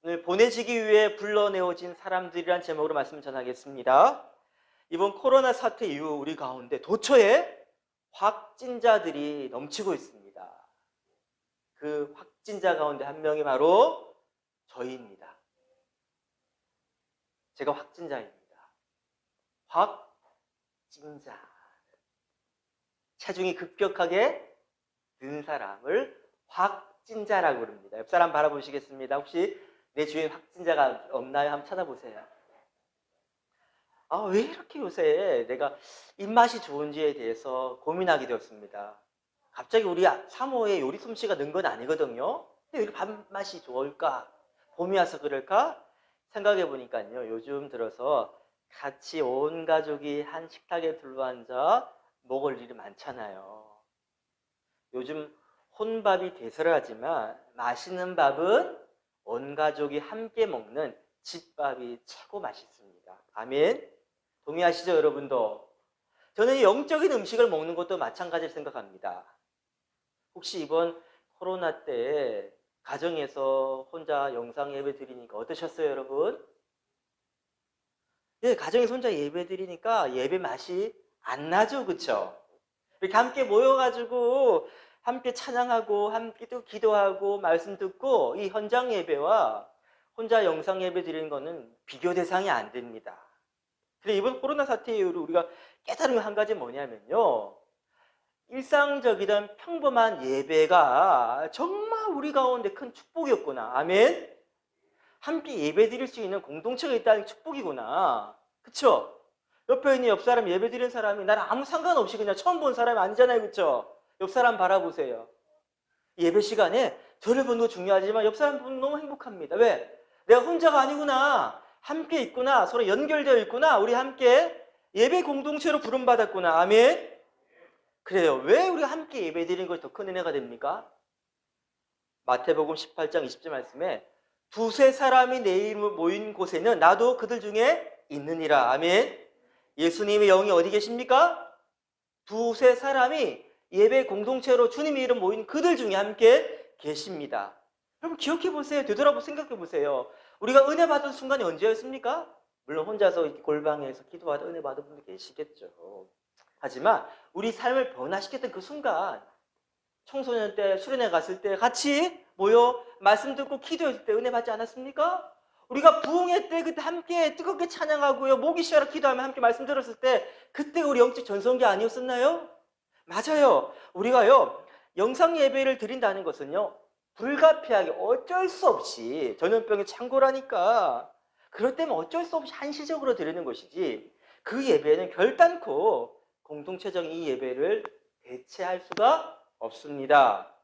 오늘 보내지기 위해 불러내어진 사람들이란 제목으로 말씀을 전하겠습니다. 이번 코로나 사태 이후 우리 가운데 도처에 확진자들이 넘치고 있습니다. 그 확진자 가운데 한 명이 바로 저희입니다. 제가 확진자입니다. 확진자. 체중이 급격하게 는 사람을 확진자라고 부릅니다. 옆 사람 바라보시겠습니다. 혹시 내 주위에 확진자가 없나요? 한번 찾아보세요. 왜 이렇게 요새 내가 입맛이 좋은지에 대해서 고민하게 되었습니다. 갑자기 우리 사모의 요리 솜씨가 는 건 아니거든요. 근데 왜 이렇게 밥맛이 좋을까? 봄이 와서 그럴까? 생각해 보니까요. 요즘 들어서 같이 온 가족이 한 식탁에 둘러앉아 먹을 일이 많잖아요. 요즘 혼밥이 대세라지만 맛있는 밥은 온 가족이 함께 먹는 집밥이 최고 맛있습니다. 아멘. 동의하시죠, 여러분도? 저는 영적인 음식을 먹는 것도 마찬가지를 생각합니다. 혹시 이번 코로나 때에 가정에서 혼자 영상 예배 드리니까 어떠셨어요, 여러분? 네, 가정에서 혼자 예배 드리니까 예배 맛이 안 나죠, 그쵸? 이렇게 함께 모여가지고 함께 찬양하고 함께 또 기도하고 말씀 듣고 이 현장 예배와 혼자 영상 예배 드리는 거는 비교 대상이 안 됩니다. 그런데 이번 코로나 사태 이후로 우리가 깨달은 한 가지 뭐냐면요. 일상적이던 평범한 예배가 정말 우리 가운데 큰 축복이었구나. 아멘. 함께 예배 드릴 수 있는 공동체가 있다는 축복이구나. 그쵸? 옆에 있는 옆 사람 예배 드리는 사람이 나랑 아무 상관없이 그냥 처음 본 사람이 아니잖아요. 그쵸? 옆 사람 바라보세요. 예배 시간에 저를 보는 거 중요하지만 옆 사람 보는 거 너무 행복합니다. 왜? 내가 혼자가 아니구나. 함께 있구나. 서로 연결되어 있구나. 우리 함께 예배 공동체로 부름받았구나. 아멘. 그래요. 왜 우리가 함께 예배 드리는 것이 더 큰 은혜가 됩니까? 마태복음 18장 20절 말씀에 두세 사람이 내 이름으로 모인 곳에는 나도 그들 중에 있느니라. 아멘. 예수님의 영이 어디 계십니까? 두세 사람이 예배 공동체로 주님의 이름 모인 그들 중에 함께 계십니다. 여러분 기억해 보세요. 되돌아보고 생각해 보세요. 우리가 은혜 받은 순간이 언제였습니까? 물론 혼자서 골방에서 기도하다 은혜 받은 분들 계시겠죠. 하지만 우리 삶을 변화시켰던 그 순간, 청소년 때 수련회 갔을 때 같이 모여 말씀 듣고 기도했을 때 은혜 받지 않았습니까? 우리가 부흥회 때 그때 함께 뜨겁게 찬양하고요, 목이 쉬어라 기도하며 함께 말씀 들었을 때 그때가 우리 영적 전성기 아니었었나요? 맞아요. 우리가요 영상 예배를 드린다는 것은요 불가피하게 어쩔 수 없이, 전염병이 창궐하니까 그럴 때면 어쩔 수 없이 한시적으로 드리는 것이지, 그 예배는 결단코 공동체적인 이 예배를 대체할 수가 없습니다.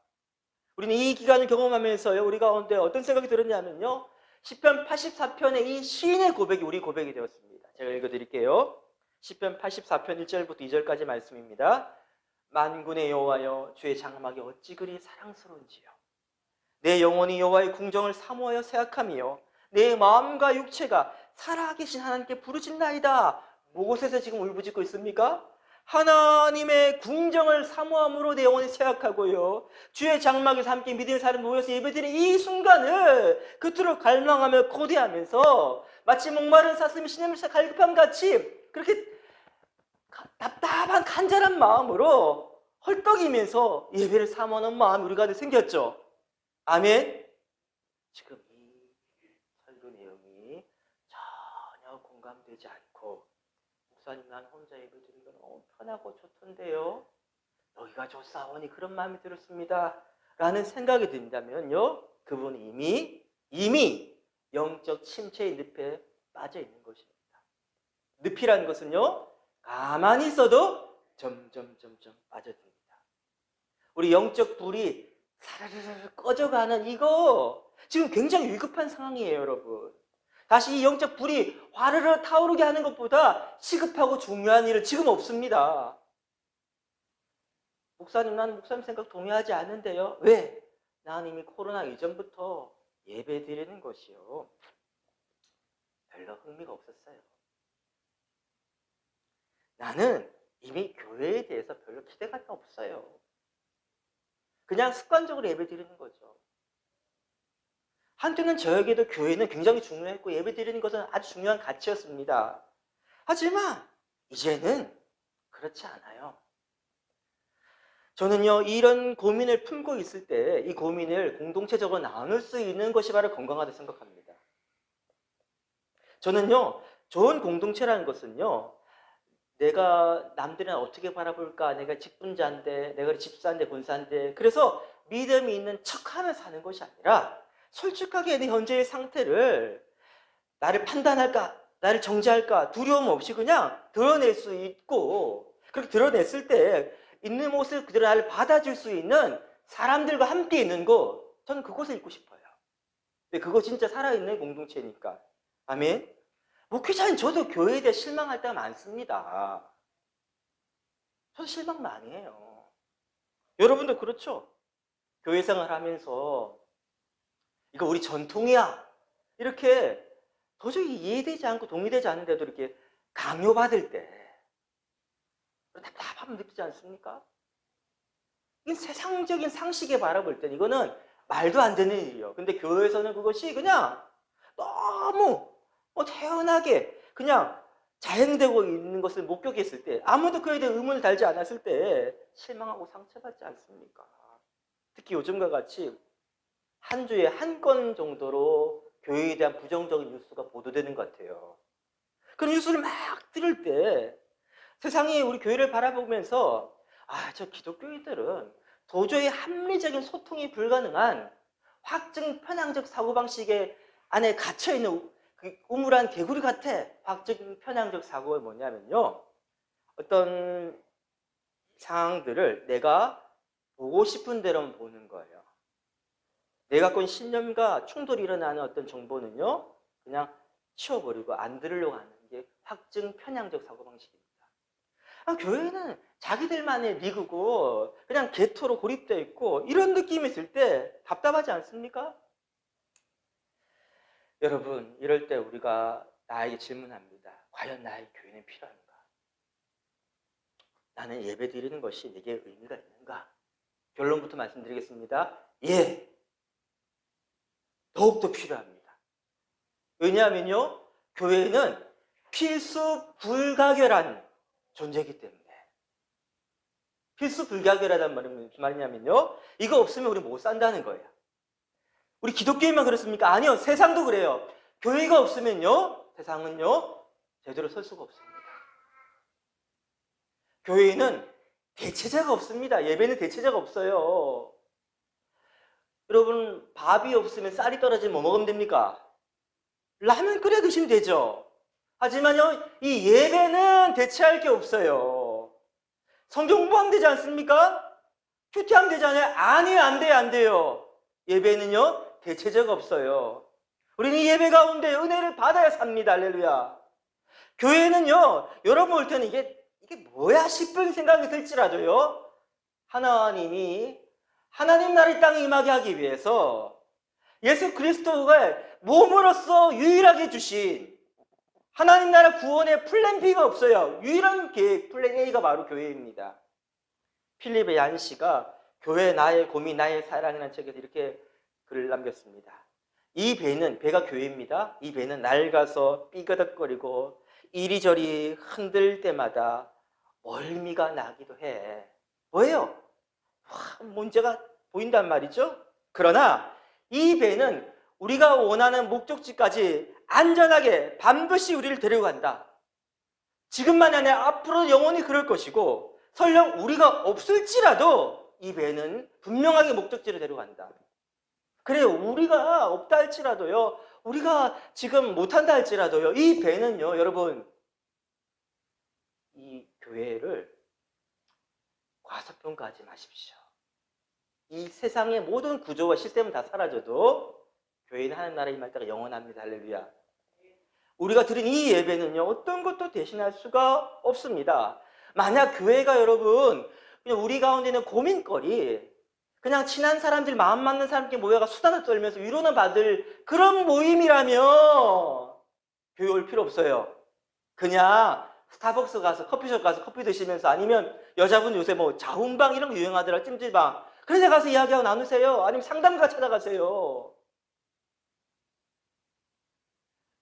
우리는 이 기간을 경험하면서요 우리 가운데 어떤 생각이 들었냐면요, 시편 84편의 이 시인의 고백이 우리 고백이 되었습니다. 제가 읽어드릴게요. 시편 84편 1절부터 2절까지 말씀입니다. 만군의 여호와여, 주의 장막이 어찌 그리 사랑스러운지요. 내 영혼이 여호와의 궁정을 사모하여 생각하며 내 마음과 육체가 살아계신 하나님께 부르짖나이다. 무엇에서 지금 울부짖고 있습니까? 하나님의 궁정을 사모함으로 내 영혼이 생각하고요, 주의 장막에서 함께 믿음의 사람 모여서 예배드리는 이 순간을 그토록 갈망하며 고대하면서 마치 목마른 사슴이 시냇물에 갈급함 같이 그렇게 답답한 간절한 마음으로 헐떡이면서 예배를 사모하는 마음이 우리 가운데 생겼죠. 아멘. 지금 이 설교 내용이 전혀 공감되지 않고, 목사님 난 혼자 예배 드리기가 너무 편하고 좋던데요, 너희가 좋사오니 그런 마음이 들었습니다 라는 생각이 든다면요, 그분은 이미 영적 침체의 늪에 빠져 있는 것입니다. 늪이라는 것은요 가만히 있어도 점점 빠져듭니다. 우리 영적 불이 사르르르 꺼져가는 이거 지금 굉장히 위급한 상황이에요, 여러분. 다시 이 영적 불이 화르르 타오르게 하는 것보다 시급하고 중요한 일은 지금 없습니다. 목사님, 나는 목사님 생각 동의하지 않는데요. 왜? 나는 이미 코로나 이전부터 예배 드리는 것이요 별로 흥미가 없었어요. 나는 이미 교회에 대해서 별로 기대감이 없어요. 그냥 습관적으로 예배 드리는 거죠. 한때는 저에게도 교회는 굉장히 중요했고 예배 드리는 것은 아주 중요한 가치였습니다. 하지만 이제는 그렇지 않아요. 저는요, 이런 고민을 품고 있을 때 이 고민을 공동체적으로 나눌 수 있는 것이 바로 건강하다고 생각합니다. 저는요, 좋은 공동체라는 것은요, 내가 남들은 어떻게 바라볼까? 내가 직분자인데, 내가 집사인데, 본사인데. 그래서 믿음이 있는 척하며 사는 것이 아니라 솔직하게 내 현재의 상태를 나를 판단할까? 나를 정죄할까? 두려움 없이 그냥 드러낼 수 있고 그렇게 드러냈을 때 있는 모습 그대로 나를 받아줄 수 있는 사람들과 함께 있는 곳, 저는 그곳에 있고 싶어요. 근데 그거 진짜 살아있는 공동체니까. 아멘. 목회자인 저도 교회에 대해 실망할 때가 많습니다. 저도 실망 많이 해요. 여러분도 그렇죠? 교회 생활 하면서 이거 우리 전통이야 이렇게 도저히 이해되지 않고 동의되지 않는데도 이렇게 강요받을 때 답답함 느끼지 않습니까? 이 세상적인 상식에 바라볼 때 이거는 말도 안 되는 일이에요. 근데 교회에서는 그것이 그냥 너무 태연하게 그냥 자행되고 있는 것을 목격했을 때, 아무도 그에 대해 의문을 달지 않았을 때 실망하고 상처받지 않습니까? 특히 요즘과 같이 한 주에 한 건 정도로 교회에 대한 부정적인 뉴스가 보도되는 것 같아요. 그런 뉴스를 막 들을 때 세상이 우리 교회를 바라보면서 저 기독교인들은 도저히 합리적인 소통이 불가능한 확증 편향적 사고방식에 안에 갇혀있는 그 우물한 개구리 같아. 확증 편향적 사고가 뭐냐면요, 어떤 상황들을 내가 보고 싶은 대로만 보는 거예요. 내가 갖고 있는 신념과 충돌이 일어나는 어떤 정보는요, 그냥 치워버리고 안 들으려고 하는 게 확증 편향적 사고방식입니다. 교회는 자기들만의 리그고 그냥 개토로 고립되어 있고 이런 느낌이 들 때 답답하지 않습니까? 여러분, 이럴 때 우리가 나에게 질문합니다. 과연 나의 교회는 필요한가? 나는 예배 드리는 것이 내게 의미가 있는가? 결론부터 말씀드리겠습니다. 예! 더욱더 필요합니다. 왜냐하면요, 교회는 필수 불가결한 존재이기 때문에. 필수 불가결하다는 말은 무슨 말이냐면요, 이거 없으면 우리 못 산다는 거예요. 우리 기독교인만 그렇습니까? 아니요, 세상도 그래요. 교회가 없으면요, 세상은요 제대로 설 수가 없습니다. 교회는 대체자가 없습니다. 예배는 대체자가 없어요. 여러분, 밥이 없으면 쌀이 떨어지면 뭐 먹으면 됩니까? 라면 끓여 드시면 되죠. 하지만요, 이 예배는 대체할 게 없어요. 성경 공부하면 되지 않습니까? 큐티하면 되잖아요. 아니에요, 안 돼요, 안 돼요. 예배는요, 대체자가 없어요. 우리는 이 예배 가운데 은혜를 받아야 삽니다. 할렐루야. 교회는요, 여러분 올 때는 이게 뭐야 싶은 생각이 들지라도요, 하나님 나라의 이 땅에 임하게 하기 위해서 예수 그리스도가 몸으로써 유일하게 주신 하나님 나라 구원의 플랜 B가 없어요. 유일한 계획, 플랜 A가 바로 교회입니다. 필립의 얀 씨가 교회 나의 고민, 나의 사랑이라는 책에서 이렇게 글을 남겼습니다. 이 배가 교회입니다. 이 배는 낡아서 삐그덕거리고 이리저리 흔들 때마다 멀미가 나기도 해. 뭐예요? 문제가 보인단 말이죠. 그러나 이 배는 우리가 원하는 목적지까지 안전하게 반드시 우리를 데려간다. 지금만이 아니라 앞으로 영원히 그럴 것이고, 설령 우리가 없을지라도 이 배는 분명하게 목적지로 데려간다. 그래요, 우리가 없다 할지라도요, 우리가 지금 못한다 할지라도요, 이 배는요, 여러분, 이 교회를 과소평가하지 마십시오. 이 세상의 모든 구조와 시스템은 다 사라져도 교회는 하나님 나라에 임할 때가 영원합니다. 할렐루야. 우리가 드린 이 예배는요, 어떤 것도 대신할 수가 없습니다. 만약 교회가 여러분, 그냥 우리 가운데 있는 고민거리, 그냥 친한 사람들, 마음 맞는 사람께 모여가 수다를 떨면서 위로는 받을 그런 모임이라면 교회 올 필요 없어요. 그냥 스타벅스 가서, 커피숍 가서 커피 드시면서, 아니면 여자분 요새 뭐 자웅방 이런 거 유행하더라, 찜질방. 그런 데 가서 이야기하고 나누세요. 아니면 상담가 찾아가세요.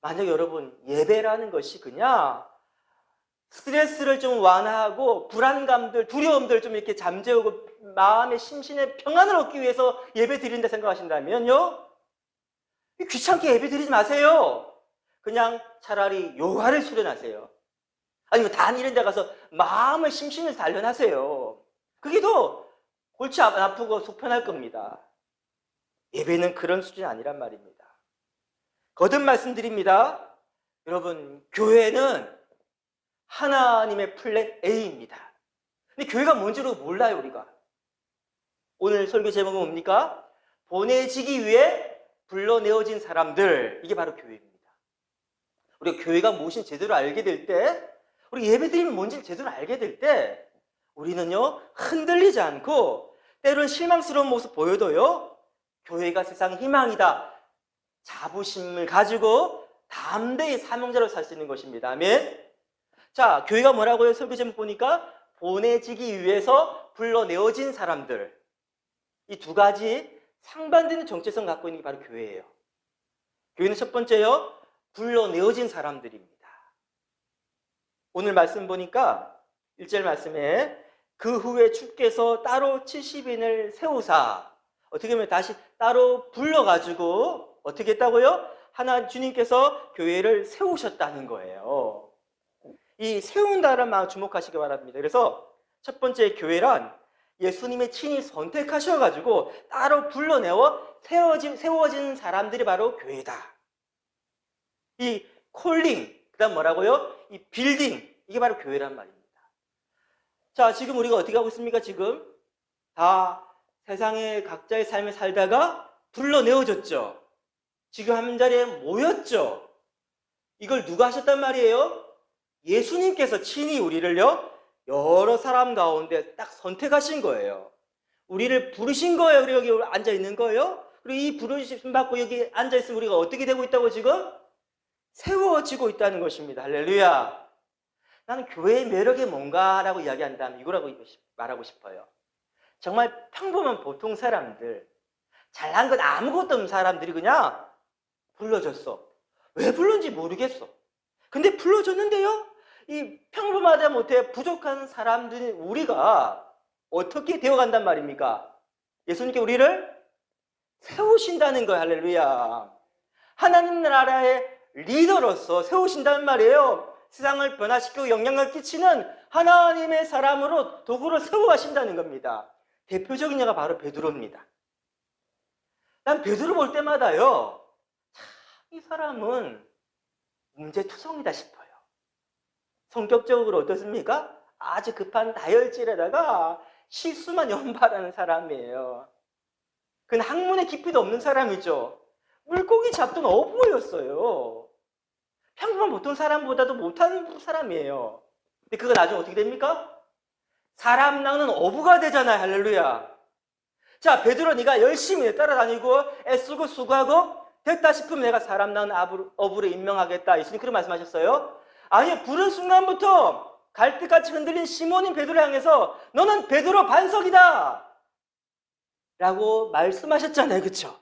만약 여러분 예배라는 것이 그냥 스트레스를 좀 완화하고 불안감들, 두려움들 좀 이렇게 잠재우고 마음의 심신의 평안을 얻기 위해서 예배 드린다 생각하신다면요, 귀찮게 예배 드리지 마세요. 그냥 차라리 요가를 수련하세요. 아니면 단 이런 데 가서 마음의 심신을 단련하세요. 그게 더 골치 안 아프고 속 편할 겁니다. 예배는 그런 수준이 아니란 말입니다. 거듭 말씀드립니다. 여러분, 교회는 하나님의 플랜 A입니다. 근데 교회가 뭔지도 몰라요, 우리가. 오늘 설교 제목은 뭡니까? 보내지기 위해 불러내어진 사람들. 이게 바로 교회입니다. 우리가 교회가 무엇인지 제대로 알게 될 때, 우리 예배드리면 뭔지 제대로 알게 될 때, 우리는요, 흔들리지 않고, 때로는 실망스러운 모습 보여도요, 교회가 세상 희망이다. 자부심을 가지고 담대히 사명자로 살 수 있는 것입니다. 아멘. 자, 교회가 뭐라고요? 설교 제목 보니까 보내지기 위해서 불러내어진 사람들. 이 두 가지 상반되는 정체성 갖고 있는 게 바로 교회예요. 교회는 첫 번째요, 불러내어진 사람들입니다. 오늘 말씀 보니까 1절 말씀에 그 후에 주께서 따로 70인을 세우사, 어떻게 보면 다시 따로 불러가지고 어떻게 했다고요? 하나 주님께서 교회를 세우셨다는 거예요. 이 세운다는 말 주목하시기 바랍니다. 그래서 첫 번째 교회란 예수님의 친히 선택하셔가지고 따로 불러내어 세워진 사람들이 바로 교회다. 이 콜링, 그 다음 뭐라고요? 이 빌딩, 이게 바로 교회란 말입니다. 자, 지금 우리가 어떻게 하고 있습니까? 지금 다 세상의 각자의 삶을 살다가 불러내어졌죠. 지금 한 자리에 모였죠. 이걸 누가 하셨단 말이에요? 예수님께서 친히 우리를요, 여러 사람 가운데 딱 선택하신 거예요. 우리를 부르신 거예요. 우리 여기 앉아 있는 거예요. 그리고 이 부르심 받고 여기 앉아 있으면 우리가 어떻게 되고 있다고 지금? 세워지고 있다는 것입니다. 할렐루야. 나는 교회의 매력이 뭔가라고 이야기한다면 이거라고 말하고 싶어요. 정말 평범한 보통 사람들, 잘난 건 아무것도 없는 사람들이 그냥 불러줬어. 왜 불렀는지 모르겠어. 근데 불러줬는데요, 이 평범하다 못해 부족한 사람들인 우리가 어떻게 되어간단 말입니까? 예수님께 우리를 세우신다는 거예요. 할렐루야. 하나님 나라의 리더로서 세우신다는 말이에요. 세상을 변화시키고 영향을 끼치는 하나님의 사람으로 도구로 세워가신다는 겁니다. 대표적인 예가 바로 베드로입니다. 난 베드로 볼 때마다요, 참 이 사람은 문제투성이다 싶어요. 성격적으로 어떻습니까? 아주 급한 다혈질에다가 실수만 연발하는 사람이에요. 그는 학문의 깊이도 없는 사람이죠. 물고기 잡던 어부였어요. 평범한 보통 사람보다도 못한 사람이에요. 근데 그거 나중에 어떻게 됩니까? 사람 낚는 어부가 되잖아요. 할렐루야. 자, 베드로, 네가 열심히 따라다니고 애쓰고 수고하고 됐다 싶으면 내가 사람 낚는 어부를 임명하겠다. 예수님 그런 말씀하셨어요? 아니, 부른 순간부터 갈대같이 흔들린 시몬인 베드로 향해서 너는 베드로 반석이다 라고 말씀하셨잖아요. 그렇죠?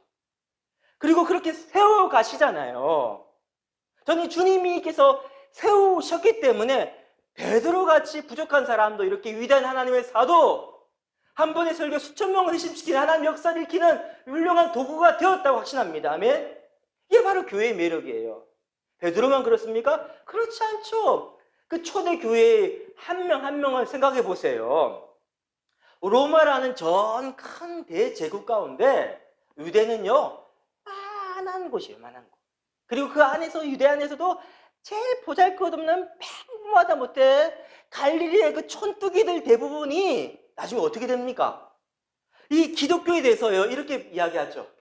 그리고 그렇게 세워가시잖아요. 저는 주님이께서 세우셨기 때문에 베드로같이 부족한 사람도 이렇게 위대한 하나님의 사도, 한 번의 설교 수천 명을 회심시키는 하나님 역사를 일으키는 훌륭한 도구가 되었다고 확신합니다. 아멘? 이게 바로 교회의 매력이에요. 베드로만 그렇습니까? 그렇지 않죠. 그 초대 교회의 한 명 한 명을 생각해 보세요. 로마라는 전 큰 대제국 가운데 유대는요, 만한 곳이에요. 만한 곳. 그리고 그 안에서, 유대 안에서도 제일 보잘것없는 평범하다 못해 갈릴리의 그 촌뚜기들 대부분이 나중에 어떻게 됩니까? 이 기독교에 대해서요, 이렇게 이야기하죠.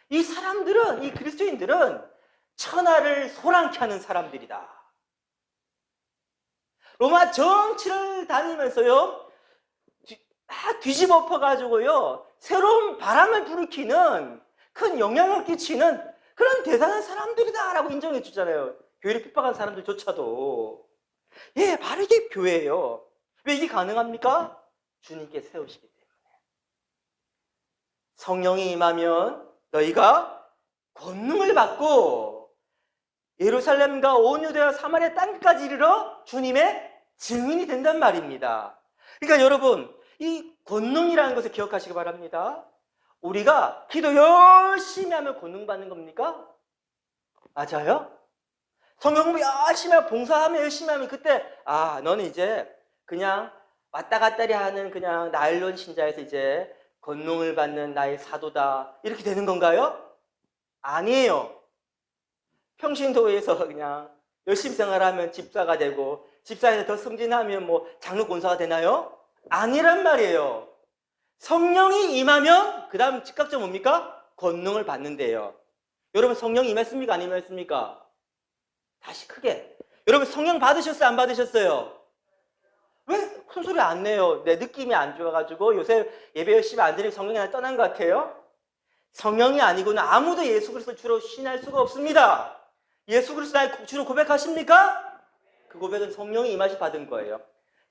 이 사람들은, 이 그리스도인들은 천하를 소란케 하는 사람들이다. 로마 정치를 다니면서요, 뒤집어 엎어가지고요, 새로운 바람을 불이키는 큰 영향을 끼치는 그런 대단한 사람들이다라고 인정해 주잖아요. 교회를 핍박한 사람들조차도. 예, 바로 이게 교회예요. 왜 이게 가능합니까? 주님께 세우시기 때문에. 성령이 임하면 너희가 권능을 받고 예루살렘과 온 유대와 사마리아 땅까지 이르러 주님의 증인이 된단 말입니다. 그러니까 여러분, 이 권능이라는 것을 기억하시기 바랍니다. 우리가 기도 열심히 하면 권능 받는 겁니까? 맞아요? 성경 공부 열심히 하고 봉사하면 열심히 하면 그때 너는 이제 그냥 왔다 갔다리 하는 그냥 나일론 신자에서 이제 권능을 받는 나의 사도다 이렇게 되는 건가요? 아니에요. 평신도에서 그냥 열심히 생활하면 집사가 되고 집사에서 더 승진하면 뭐 장로 권사가 되나요? 아니란 말이에요. 성령이 임하면 그 다음 즉각적으로 뭡니까? 권능을 받는데요. 여러분 성령이 임했습니까? 안 임했습니까? 다시 크게. 여러분 성령 받으셨어요? 안 받으셨어요? 왜 큰 소리 안 내요? 내 느낌이 안 좋아가지고 요새 예배 열심히 안 드리고 성령이 하나 떠난 것 같아요? 성령이 아니고는 아무도 예수 그리스도 주로 신할 수가 없습니다. 예수 그리스도 나의 주로 고백하십니까? 그 고백은 성령이 임하시 받은 거예요.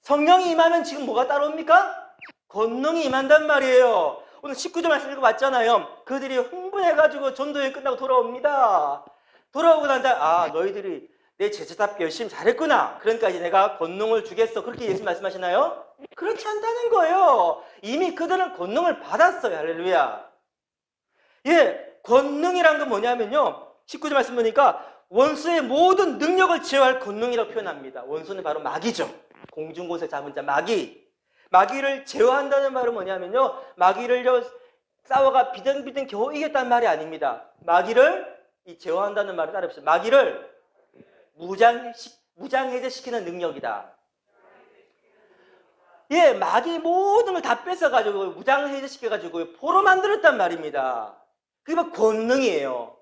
성령이 임하면 지금 뭐가 따라옵니까? 권능이 임한단 말이에요. 오늘 19절 말씀 읽어봤잖아요. 그들이 흥분해가지고 전도여행 끝나고 돌아옵니다. 돌아오고 난 다음에 너희들이 내 제자답게 열심히 잘했구나. 그러니까 이제 내가 권능을 주겠어. 그렇게 예수 말씀하시나요? 그렇지 않다는 거예요. 이미 그들은 권능을 받았어요. 할렐루야. 예, 권능이란 건 뭐냐면요. 19절 말씀 보니까 원수의 모든 능력을 제어할 권능이라고 표현합니다. 원수는 바로 마귀죠. 공중곳에 잡은 자 마귀. 마귀를 제어한다는 말은 뭐냐면요. 마귀를 싸워가 비등비등 겨우 이겼다는 말이 아닙니다. 마귀를 제어한다는 말을 따라합시다. 마귀를 무장해제시키는 능력이다. 예, 마귀 모든 걸 다 뺏어가지고 무장해제시켜가지고 포로 만들었단 말입니다. 그게 뭐 권능이에요.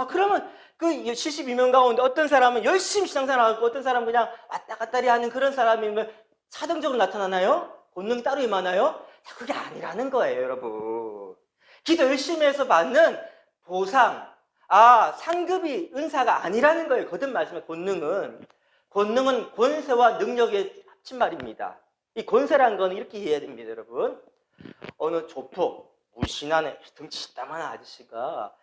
그러면 그 72명 가운데 어떤 사람은 열심히 신앙생활하고 어떤 사람은 그냥 왔다 갔다리 하는 그런 사람이면 차등적으로 나타나나요? 권능이 따로 임하나요? 그게 아니라는 거예요, 여러분. 기도 열심히 해서 받는 보상, 상급이 은사가 아니라는 거예요. 거듭 말씀에 권능은 권세와 능력의 합친 말입니다. 이 권세라는 건 이렇게 이해해야 됩니다, 여러분. 어느 조폭, 무신한 등치 담한 아저씨가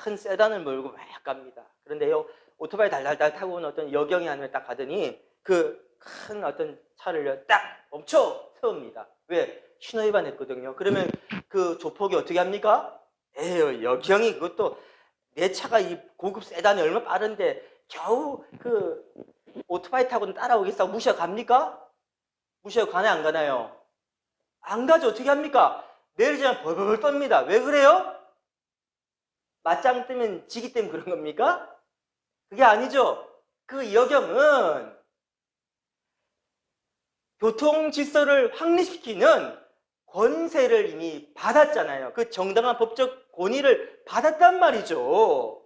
큰 세단을 몰고 막 갑니다. 그런데요, 오토바이 달달달 타고 온 어떤 여경이 하늘에 딱 가더니 그 큰 어떤 차를 딱 멈춰 세웁니다. 왜? 신호 위반했거든요. 그러면 그 조폭이 어떻게 합니까? 여경이 그것도 내 차가 이 고급 세단이 얼마나 빠른데 겨우 그 오토바이 타고는 따라오겠다고 무시하고 갑니까? 무시하고 가나요? 안 가나요? 안 가죠. 어떻게 합니까? 내리자면 벌벌 떱니다. 왜 그래요? 맞짱 뜨면 지기 때문에 그런 겁니까? 그게 아니죠. 그 여경은 교통 질서를 확립시키는 권세를 이미 받았잖아요. 그 정당한 법적 권위를 받았단 말이죠.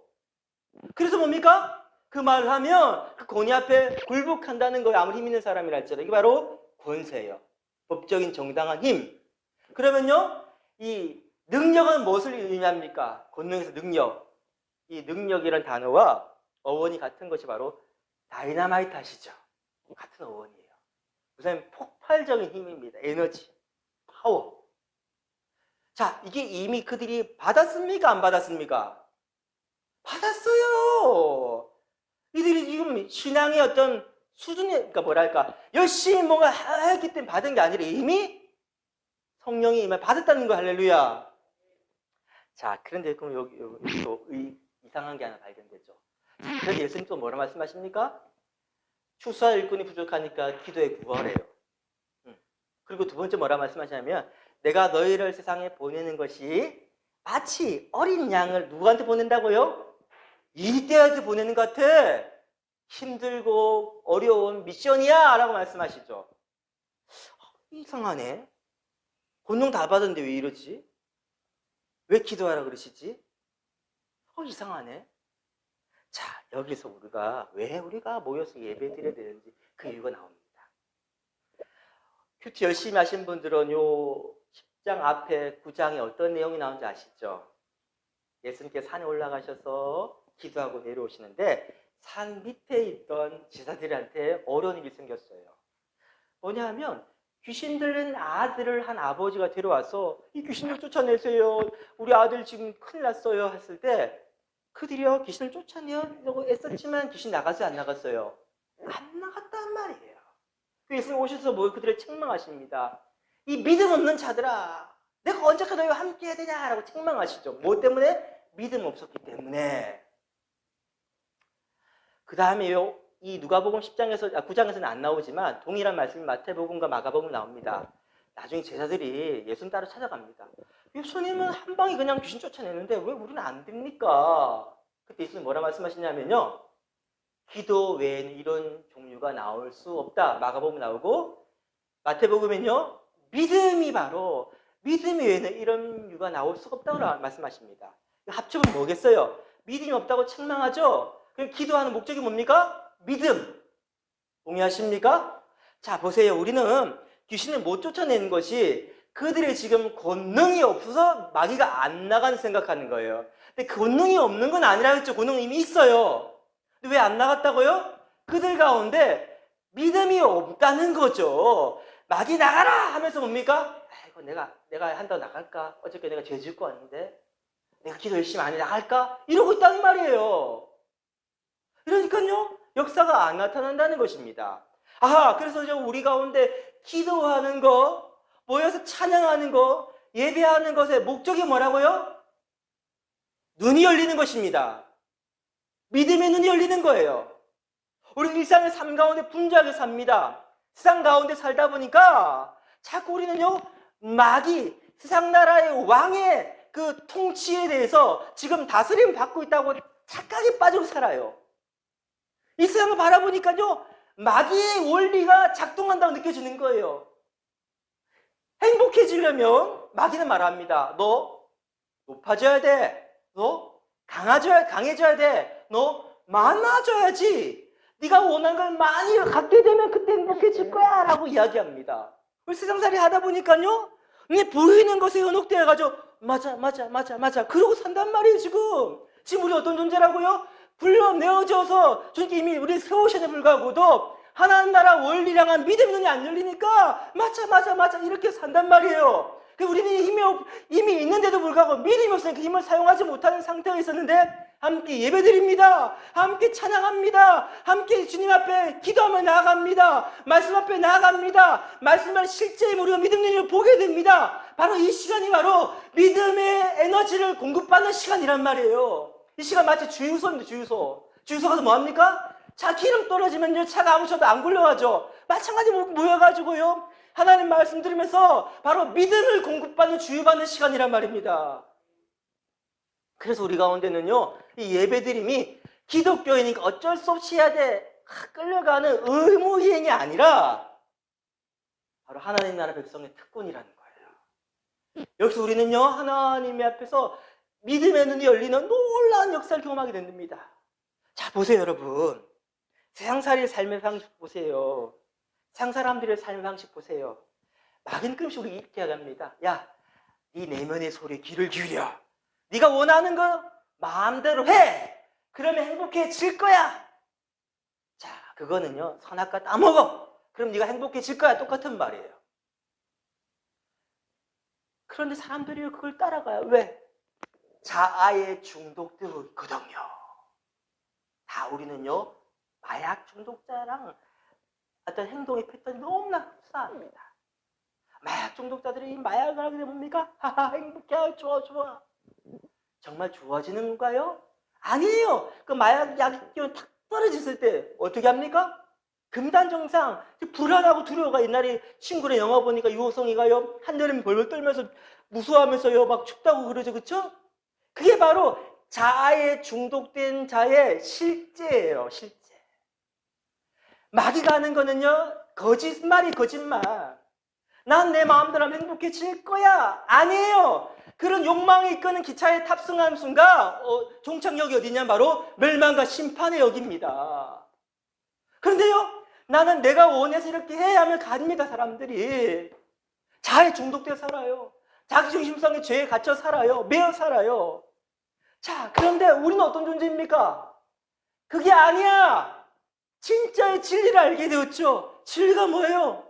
그래서 뭡니까? 그 말을 하면 그 권위 앞에 굴복한다는 거예요. 아무리 힘 있는 사람이라 할지라도. 이게 바로 권세예요. 법적인 정당한 힘. 그러면요, 이 능력은 무엇을 의미합니까? 권능에서 능력. 이 능력이라는 단어와 어원이 같은 것이 바로 다이나마이트 하시죠. 같은 어원이에요. 우선 폭발적인 힘입니다. 에너지, 파워. 자, 이게 이미 그들이 받았습니까? 안 받았습니까? 받았어요. 이들이 지금 신앙의 어떤 수준이, 그러니까 뭐랄까, 열심히 뭔가 했기 때문에 받은 게 아니라 이미 성령이 임해 받았다는 거, 할렐루야. 자, 그런데 그럼 여기 또 이상한 게 하나 발견되죠. 그래서 예수님 또 뭐라 말씀하십니까? 추수할 일꾼이 부족하니까 기도에 구하래요. 그리고 두 번째 뭐라 말씀하시냐면 내가 너희를 세상에 보내는 것이 마치 어린 양을 누구한테 보낸다고요? 이때한테 보내는 것 같아. 힘들고 어려운 미션이야 라고 말씀하시죠. 이상하네. 권능 다 받았는데 왜 이러지? 왜 기도하라 그러시지? 이상하네. 자, 여기서 왜 우리가 모여서 예배 드려야 되는지 그 이유가 나옵니다. 큐티 열심히 하신 분들은 요 10장 앞에 9장에 어떤 내용이 나오는지 아시죠? 예수님께서 산에 올라가셔서 기도하고 내려오시는데 산 밑에 있던 제자들한테 어려운 일이 생겼어요. 뭐냐 하면 귀신 들린 아들을 한 아버지가 데려와서 이 귀신을 쫓아내세요. 우리 아들 지금 큰일 났어요. 했을 때 그들이요 귀신을 쫓아내려고 애썼지만 귀신 나갔어요, 안 나갔어요? 안 나갔단 말이에요. 예수님 오셔서 뭐 그들을 책망하십니다. 이 믿음 없는 자들아, 내가 언제까지 너희와 함께 해야 되냐라고 책망하시죠. 뭐 때문에? 믿음 없었기 때문에. 그 다음에요, 이 누가복음 10장에서, 9장에서는 안 나오지만 동일한 말씀이 마태복음과 마가복음 나옵니다. 나중에 제자들이 예수님 따라 찾아갑니다. 예수님은 한 방에 그냥 귀신 쫓아내는데 왜 우리는 안 됩니까? 그때 예수님 뭐라 말씀하시냐면요, 기도 외에는 이런 종류가 나올 수 없다. 마가복음 나오고, 마태복음은요, 믿음이 바로, 믿음 외에는 이런 유가 나올 수가 없다고 말씀하십니다. 합쳐보면 뭐겠어요? 믿음이 없다고 책망하죠? 그럼 기도하는 목적이 뭡니까? 믿음. 동의하십니까? 자, 보세요. 우리는 귀신을 못 쫓아내는 것이 그들의 지금 권능이 없어서 마귀가 안 나가는 생각하는 거예요. 근데 권능이 없는 건 아니라 했죠. 권능은 이미 있어요. 근데 왜 안 나갔다고요? 그들 가운데 믿음이 없다는 거죠. 마귀 나가라 하면서 뭡니까? 아이고 내가 한다고 나갈까? 어저께 내가 죄 짓고 왔는데 내가 기도 열심히 안 해 나갈까? 이러고 있다는 말이에요. 그러니까요, 역사가 안 나타난다는 것입니다. 아하, 그래서 우리 가운데 기도하는 거, 모여서 찬양하는 거, 예배하는 것의 목적이 뭐라고요? 눈이 열리는 것입니다. 믿음의 눈이 열리는 거예요. 우리 일상의 삶 가운데 분주하게 삽니다. 세상 가운데 살다 보니까 자꾸 우리는요, 마귀, 세상 나라의 왕의 그 통치에 대해서 지금 다스림 받고 있다고 착각에 빠지고 살아요. 이 세상을 바라보니까요, 마귀의 원리가 작동한다고 느껴지는 거예요. 행복해지려면 마귀는 말합니다. 너 높아져야 돼. 너 강해져야 돼. 너 많아져야지. 네가 원하는 걸 많이 갖게 되면 그때 행복해질 거야 라고 이야기합니다. 우리 세상살이 하다 보니까요, 이게 보이는 것에 현혹되어가지고 맞아 그러고 산단 말이에요. 지금 우리 어떤 존재라고요? 불러내어져서 주님께 이미 우리 세우시에 불구하고도 하나님 나라 원리랑 한 믿음의 눈이 안 열리니까 맞아 이렇게 산단 말이에요. 우리는 이미 있는데도 불구하고 믿음이 없으니까 그 힘을 사용하지 못하는 상태가 있었는데 함께 예배드립니다. 함께 찬양합니다. 함께 주님 앞에 기도하며 나아갑니다. 말씀 앞에 나아갑니다. 말씀을 실제 우리가 믿음의 눈으로 보게 됩니다. 바로 이 시간이 바로 믿음의 에너지를 공급받는 시간이란 말이에요. 이 시간 마치 주유소입니다. 주유소 가서 뭐합니까? 차 기름 떨어지면요, 차가 아무쳐도 안 굴러가죠. 마찬가지 모여가지고요, 하나님 말씀 들으면서 바로 믿음을 공급받는 주유받는 시간이란 말입니다. 그래서 우리 가운데는요, 이 예배드림이 기독교이니까 어쩔 수 없이 해야 돼, 끌려가는 의무이행이 아니라 바로 하나님 나라 백성의 특권이라는 거예요. 여기서 우리는요, 하나님의 앞에서 믿음의 눈이 열리는 놀라운 역사를 경험하게 됩니다. 자, 보세요, 여러분. 세상살이의 삶의 방식 보세요. 세상 사람들의 삶의 방식 보세요. 마귀는 끊임없이 우리 이렇게 합니다. 야, 네 내면의 소리에 귀를 기울여. 네가 원하는 거 마음대로 해. 그러면 행복해질 거야. 자, 그거는요, 선악과 따먹어. 그럼 네가 행복해질 거야. 똑같은 말이에요. 그런데 사람들이 그걸 따라가요. 왜? 자아에 중독되어 있거든요. 다 우리는요, 마약 중독자랑 어떤 행동의 패턴이 너무나 흡사합니다. 마약 중독자들이 이 마약을 하게 되면 뭡니까? 하하, 행복해, 좋아. 정말 좋아지는가요? 아니에요. 그 마약 약이 탁 떨어졌을 때 어떻게 합니까? 금단정상, 불안하고 두려워가. 옛날에 친구네 영화 보니까 유호성이가요, 한여름 벌벌 떨면서 무서워하면서요, 막 춥다고 그러죠, 그쵸? 그게 바로 자아에 중독된 자의 실제예요, 실제. 마귀가 하는 거는요, 거짓말. 난 내 마음대로 하면 행복해질 거야. 아니에요. 그런 욕망이 이끄는 기차에 탑승하는 순간 종착역이 어디냐? 바로 멸망과 심판의 역입니다. 그런데요, 나는 내가 원해서 이렇게 해야 하면 갑니다. 사람들이 자아에 중독되어 살아요. 자기중심성의 죄에 갇혀 살아요. 매여 살아요. 자, 그런데 우리는 어떤 존재입니까? 그게 아니야. 진짜의 진리를 알게 되었죠. 진리가 뭐예요?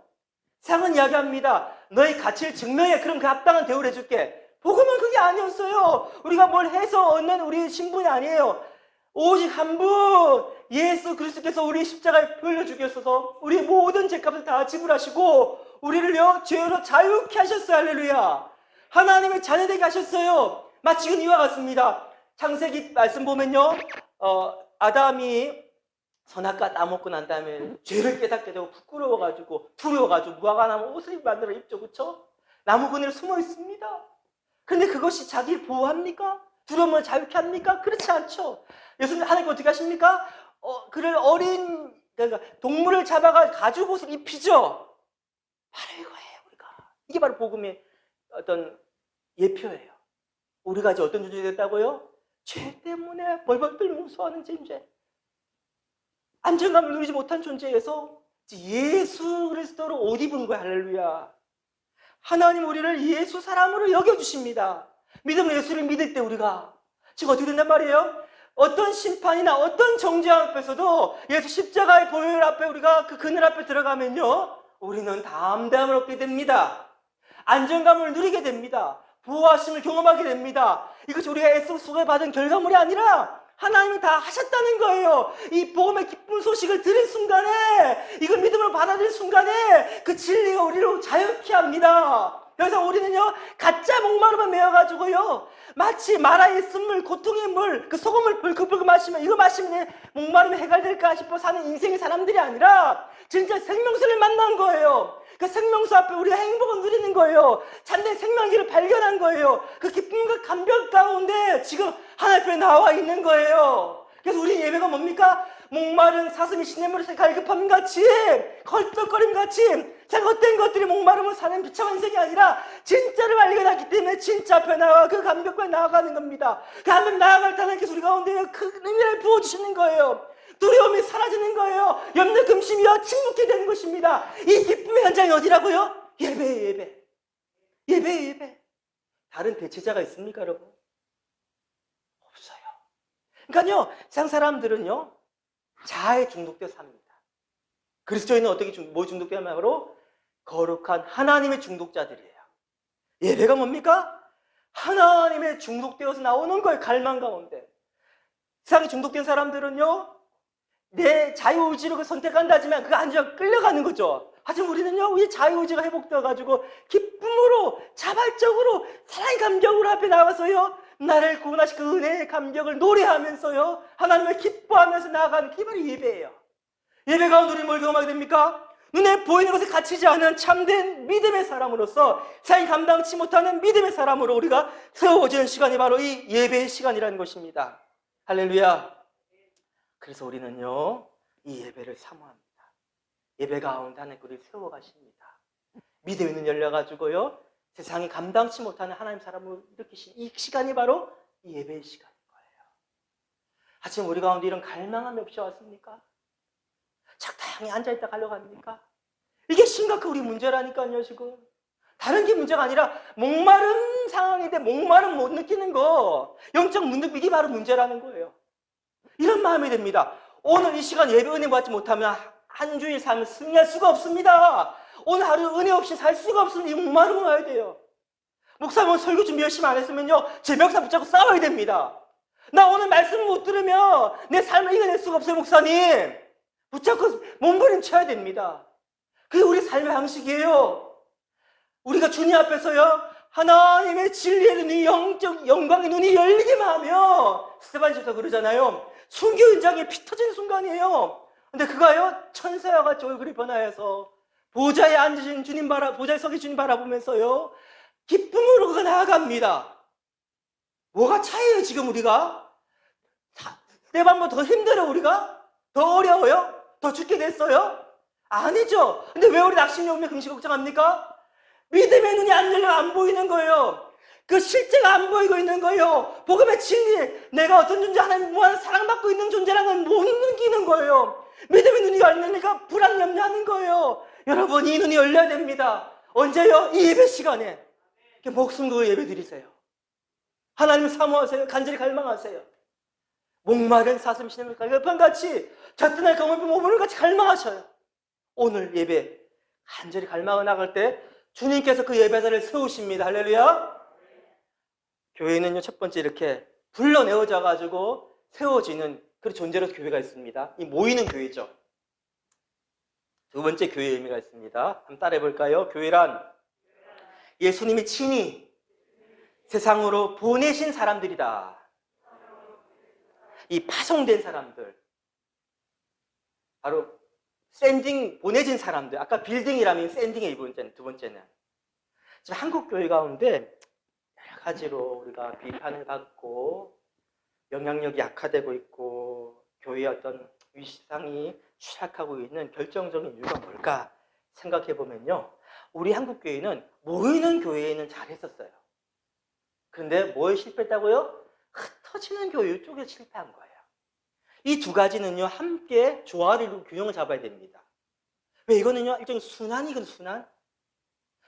세상은 이야기합니다. 너의 가치를 증명해. 그럼 그 합당한 대우를 해줄게. 복음은 그게 아니었어요. 우리가 뭘 해서 얻는 우리 신분이 아니에요. 오직 한 분, 예수 그리스도께서 우리 십자가에 흘려 죽였어서 우리 모든 죄값을 다 지불하시고 우리를요 죄로 자유케 하셨어요. 할렐루야. 하나님의 자녀되게 하셨어요. 마치 이와 같습니다. 창세기 말씀 보면요, 아담이 선악과 따먹고 난 다음에 죄를 깨닫게 되고 부끄러워가지고 두려워가지고 무화과 나무 옷을 만들어 입죠, 그렇죠? 나무 그늘에 숨어 있습니다. 그런데 그것이 자기를 보호합니까? 두려움을 자유케 합니까? 그렇지 않죠. 예수님 하나님 어떻게 하십니까? 그를 그러니까 동물을 잡아가 가죽 옷을 입히죠. 바로 이거예요. 우리가 이게 바로 복음의 어떤 예표예요. 우리가 이제 어떤 존재가 됐다고요? 죄 때문에 벌벌 떨며 무서워하는 존재, 안정감을 누리지 못한 존재에서 예수 그리스도로 옷 입은 거야. 할렐루야. 하나님 우리를 예수 사람으로 여겨주십니다. 믿음으로 예수를 믿을 때 우리가 지금 어떻게 된단 말이에요? 어떤 심판이나 어떤 정죄함 앞에서도 예수 십자가의 보혈 앞에 우리가 그 그늘 앞에 들어가면요, 우리는 담대함을 얻게 됩니다. 안정감을 누리게 됩니다. 보호하심을 경험하게 됩니다. 이것이 우리가 애써 수고받은 결과물이 아니라 하나님이 다 하셨다는 거예요. 이 복음의 기쁜 소식을 들은 순간에, 이걸 믿음으로 받아들인 순간에 그 진리가 우리를 자유케 합니다. 그래서 우리는요, 가짜 목마름을 메어가지고요, 마치 마라의 쓴물, 고통의 물, 그 소금을 불긋불긋 마시면 이거 마시면 목마름이 해결될까 싶어 사는 인생의 사람들이 아니라 진짜 생명수를 만난 거예요. 그 생명수 앞에 우리가 행복을 누리는 거예요. 참된 생명기를 발견한 거예요. 그 기쁨과 감격 가운데 지금 하나님 앞에 나와 있는 거예요. 그래서 우리 예배가 뭡니까? 목마른 사슴이 시냇물에서 갈급함 같이, 헐떡거림 같이 잘못된 것들이 목마름을 사는 비참한 인생이 아니라 진짜를 발견하기 때문에 진짜 앞에 나와 그 감격과 나아가는 겁니다. 그 하나님 나아갈 때 하나님께서 우리 가운데 큰 은혜를 부어주시는 거예요. 두려움이 사라지는 거예요. 염려 금심이여 침묵게 되는 것입니다. 이 기쁨의 현장이 어디라고요? 예배예요. 예배. 예배예요. 예배. 다른 대체자가 있습니까, 여러분? 없어요. 그러니까요, 세상 사람들은요, 자아에 중독되어 삽니다. 그리스도인은 어떻게 뭐 중독되냐면 바로 거룩한 하나님의 중독자들이에요. 예배가 뭡니까? 하나님의 중독되어서 나오는 거예요. 갈망 가운데. 세상에 중독된 사람들은요, 내 자유의지로 선택한다지만 그거 아니라 끌려가는 거죠. 하지만 우리는요, 우리 자유의지가 회복되어가지고 기쁨으로 자발적으로 사랑의 감격으로 앞에 나와서요, 나를 구원하신 그 은혜의 감격을 노래하면서요, 하나님을 기뻐하면서 나아가는 그게 바로 예배예요. 예배 가운데 우리 뭘 경험하게 됩니까? 눈에 보이는 것에 갇히지 않은 참된 믿음의 사람으로서 세상이 감당치 못하는 믿음의 사람으로 우리가 세워지는 시간이 바로 이 예배의 시간이라는 것입니다. 할렐루야. 그래서 우리는요, 이 예배를 사모합니다. 예배 가운데 하나님 우리를 세워가십니다. 믿음의 눈 열려가지고요, 세상이 감당치 못하는 하나님 사람을 일으키신 이 시간이 바로 이 예배의 시간인 거예요. 하지만 우리 가운데 이런 갈망함이 없이 왔습니까? 적당히 앉아있다 가려고 합니까? 이게 심각한 우리 문제라니까요, 지금. 다른 게 문제가 아니라 목마른 상황인데 목마름 못 느끼는 거, 영적 무능력이 바로 문제라는 거예요. 이런 마음이 듭니다. 오늘 이 시간 예배 은혜 받지 못하면 한 주일 삶을 승리할 수가 없습니다. 오늘 하루 은혜 없이 살 수가 없으면 이 목마름을 와야 돼요. 목사님은 설교 준비 열심히 안 했으면요, 제 멱살 붙잡고 싸워야 됩니다. 나 오늘 말씀 못 들으면 내 삶을 이겨낼 수가 없어요, 목사님. 붙잡고 몸부림쳐야 됩니다. 그게 우리 삶의 방식이에요. 우리가 주님 앞에서요, 하나님의 진리의 눈이, 영적 영광의 눈이 열리기만 하면, 스테반에서 그러잖아요, 순교 현장에 피 터진 순간이에요. 근데 그가요, 천사와 같이 얼굴이 변화해서 보좌에 앉으신 주님 보좌에 서기 주님 바라보면서요, 기쁨으로 그가 나아갑니다. 뭐가 차이예요, 지금 우리가? 스테반보다 더 힘들어, 우리가? 더 어려워요? 더 죽게 됐어요? 아니죠. 근데 왜 우리 낙심이 오면 금식 걱정합니까? 믿음의 눈이 안 열려 안 보이는 거예요. 그 실제가 안 보이고 있는 거예요. 복음의 진리, 내가 어떤 존재, 하나님 무한 사랑받고 있는 존재라는 걸 못 느끼는 거예요. 믿음의 눈이 열리니까 불안 염려하는 거예요. 여러분, 이 눈이 열려야 됩니다. 언제요? 이 예배 시간에. 목숨 걸고 예배 드리세요. 하나님을 사모하세요. 간절히 갈망하세요. 목마른 사슴 시냇물 갈급한 같이 젖드날 검은 모범을 같이 갈망하셔요. 오늘 예배 간절히 갈망을 나갈 때 주님께서 그 예배자를 세우십니다. 할렐루야. 교회는요, 첫 번째 이렇게 불러내어져 가지고 세워지는 그런 존재로 교회가 있습니다. 이 모이는 교회죠. 두 번째 교회의 의미가 있습니다. 한번 따라해 볼까요? 교회란 예수님이 친히 세상으로 보내신 사람들이다. 이 파송된 사람들, 바로 샌딩, 보내진 사람들. 아까 빌딩이라면 샌딩의 두 번째는. 지금 한국 교회 가운데 여러 가지로 우리가 비판을 받고 영향력이 약화되고 있고 교회의 어떤 위상이 추락하고 있는 결정적인 이유가 뭘까 생각해 보면요, 우리 한국 교회는 모이는 교회에는 잘했었어요. 그런데 뭐에 실패했다고요? 흩어지는 교회 쪽에 실패한 거예요. 이 두 가지는요, 함께 조화를 이루고 균형을 잡아야 됩니다. 왜? 이거는요, 일종의 순환이거든요, 순환.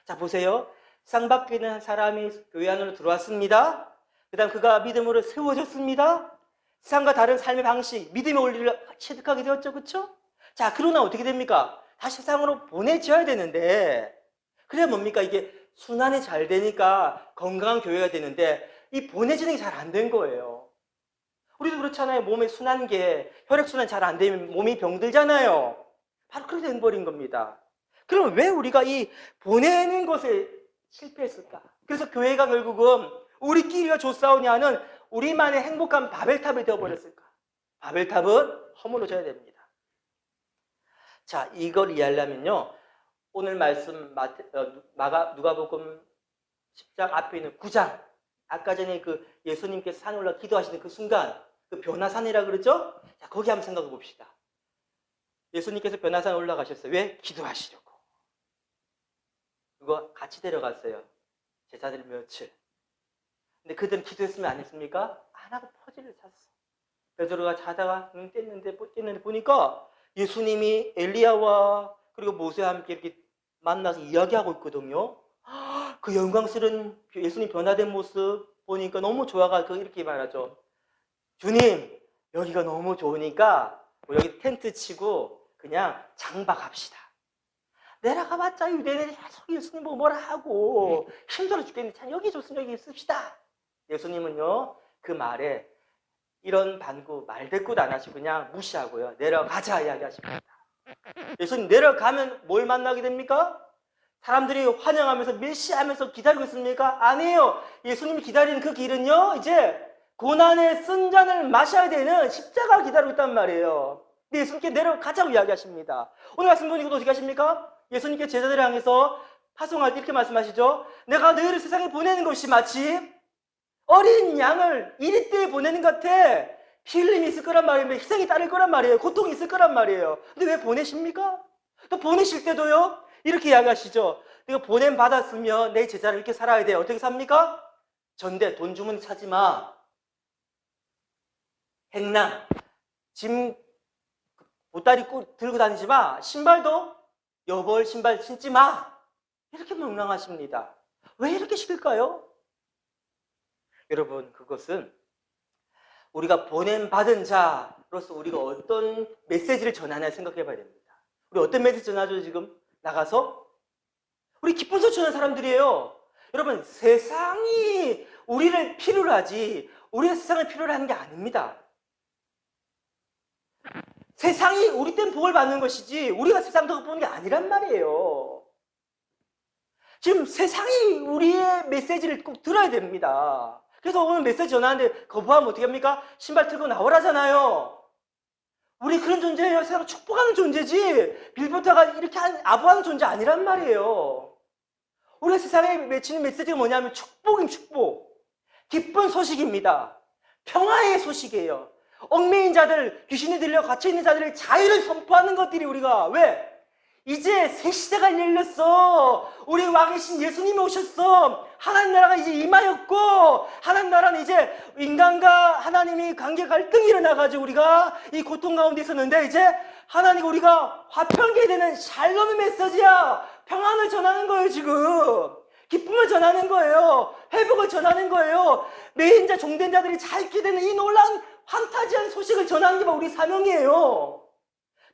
자, 보세요. 쌍박혀 있는 한 사람이 교회 안으로 들어왔습니다. 그 다음 그가 믿음으로 세워졌습니다. 세상과 다른 삶의 방식, 믿음의 원리를 체득하게 되었죠. 그렇죠? 자, 그러나 어떻게 됩니까? 다시 세상으로 보내져야 되는데, 그래야 뭡니까? 이게 순환이 잘 되니까 건강한 교회가 되는데, 이 보내지는 게 잘 안 된 거예요. 우리도 그렇잖아요. 몸의 순환계, 혈액순환이 잘 안 되면 몸이 병들잖아요. 바로 그렇게 된버린 겁니다. 그럼 왜 우리가 이 보내는 것에 실패했을까? 그래서 교회가 결국은 우리끼리가 조싸우냐는 우리만의 행복한 바벨탑이 되어버렸을까? 바벨탑은 허물어져야 됩니다. 자, 이걸 이해하려면요, 오늘 말씀 누가복음 10장 앞에 있는 9장, 아까 전에 그 예수님께서 산에 올라 기도하시는 그 순간, 그 변화산이라 그러죠? 자, 거기 한번 생각해 봅시다. 예수님께서 변화산 올라가셨어요. 왜? 기도하시려고. 그거 같이 데려갔어요. 제자들 며칠. 근데 그들은 기도했으면 안 했습니까? 안 하고 퍼즐을 찼어. 베드로가 자다가 깼는데 보니까 예수님이 엘리야와 그리고 모세와 함께 이렇게 만나서 이야기하고 있거든요. 그 영광스러운 예수님 변화된 모습 보니까 너무 좋아가지고 이렇게 말하죠. 주님, 여기가 너무 좋으니까 여기 텐트 치고 그냥 장박합시다. 내려가봤자 유대인들이 계속 예수님 보고 뭐라 하고 힘들어 죽겠는데 참 여기 좋으면 여기 있읍시다. 예수님은요, 그 말에 이런 반구 말대꾸도 안 하시고 그냥 무시하고요, 내려가자 이야기하십니다. 예수님 내려가면 뭘 만나게 됩니까? 사람들이 환영하면서 메시하면서 기다리고 있습니까? 아니에요. 예수님이 기다리는 그 길은요, 이제 고난의 쓴 잔을 마셔야 되는 십자가를 기다리고 있단 말이에요. 근데 예수님께 내려가자고 이야기하십니다. 오늘 말씀 보니까 어떻게 하십니까? 예수님께 제자들을 향해서 파송할 때 이렇게 말씀하시죠. 내가 너희를 세상에 보내는 것이 마치 어린 양을 이리떼에 보내는 것 같아. 피 흘림이 있을 거란 말이에요. 희생이 따를 거란 말이에요. 고통이 있을 거란 말이에요. 근데 왜 보내십니까? 또 보내실 때도요, 이렇게 이야기하시죠. 내가 보냄 받았으면 내 제자를 이렇게 살아야 돼요. 어떻게 삽니까? 전대, 돈 주면 사지 마. 행랑, 짐 보따리 들고 다니지 마. 신발도 여벌 신발 신지 마. 이렇게 명령하십니다. 왜 이렇게 시킬까요? 여러분, 그것은 우리가 보냄받은 자로서 우리가 어떤 메시지를 전하냐 생각해 봐야 됩니다. 우리 어떤 메시지 전하죠? 지금 나가서 우리 기쁜 소식 전하는 사람들이에요. 여러분, 세상이 우리를 필요로 하지 우리가 세상을 필요로 하는 게 아닙니다. 세상이 우리 때문에 복을 받는 것이지 우리가 세상 덕을 보는 게 아니란 말이에요. 지금 세상이 우리의 메시지를 꼭 들어야 됩니다. 그래서 오늘 메시지 전하는데 거부하면 어떻게 합니까? 신발 틀고 나오라잖아요. 우리 그런 존재예요. 세상을 축복하는 존재지 빌보트가 이렇게 아부하는 존재 아니란 말이에요. 우리가 세상에 맺히는 메시지가 뭐냐면 축복임, 축복. 기쁜 소식입니다. 평화의 소식이에요. 얽매인 자들, 귀신이 들려 갇혀있는 자들의 자유를 선포하는 것들이 우리가 왜? 이제 새 시대가 열렸어. 우리 왕이신 예수님이 오셨어. 하나님 나라가 이제 임하였고, 하나님 나라는 이제 인간과 하나님이 관계 갈등이 일어나가지고 우리가 이 고통 가운데 있었는데 이제 하나님과 우리가 화평케 되는 샬롬의 메시지야. 평안을 전하는 거예요. 지금 기쁨을 전하는 거예요. 회복을 전하는 거예요. 매인자 종된 자들이 잘 있게 되는 이 놀라운 판타지한 소식을 전하는 게 바로 우리 사명이에요.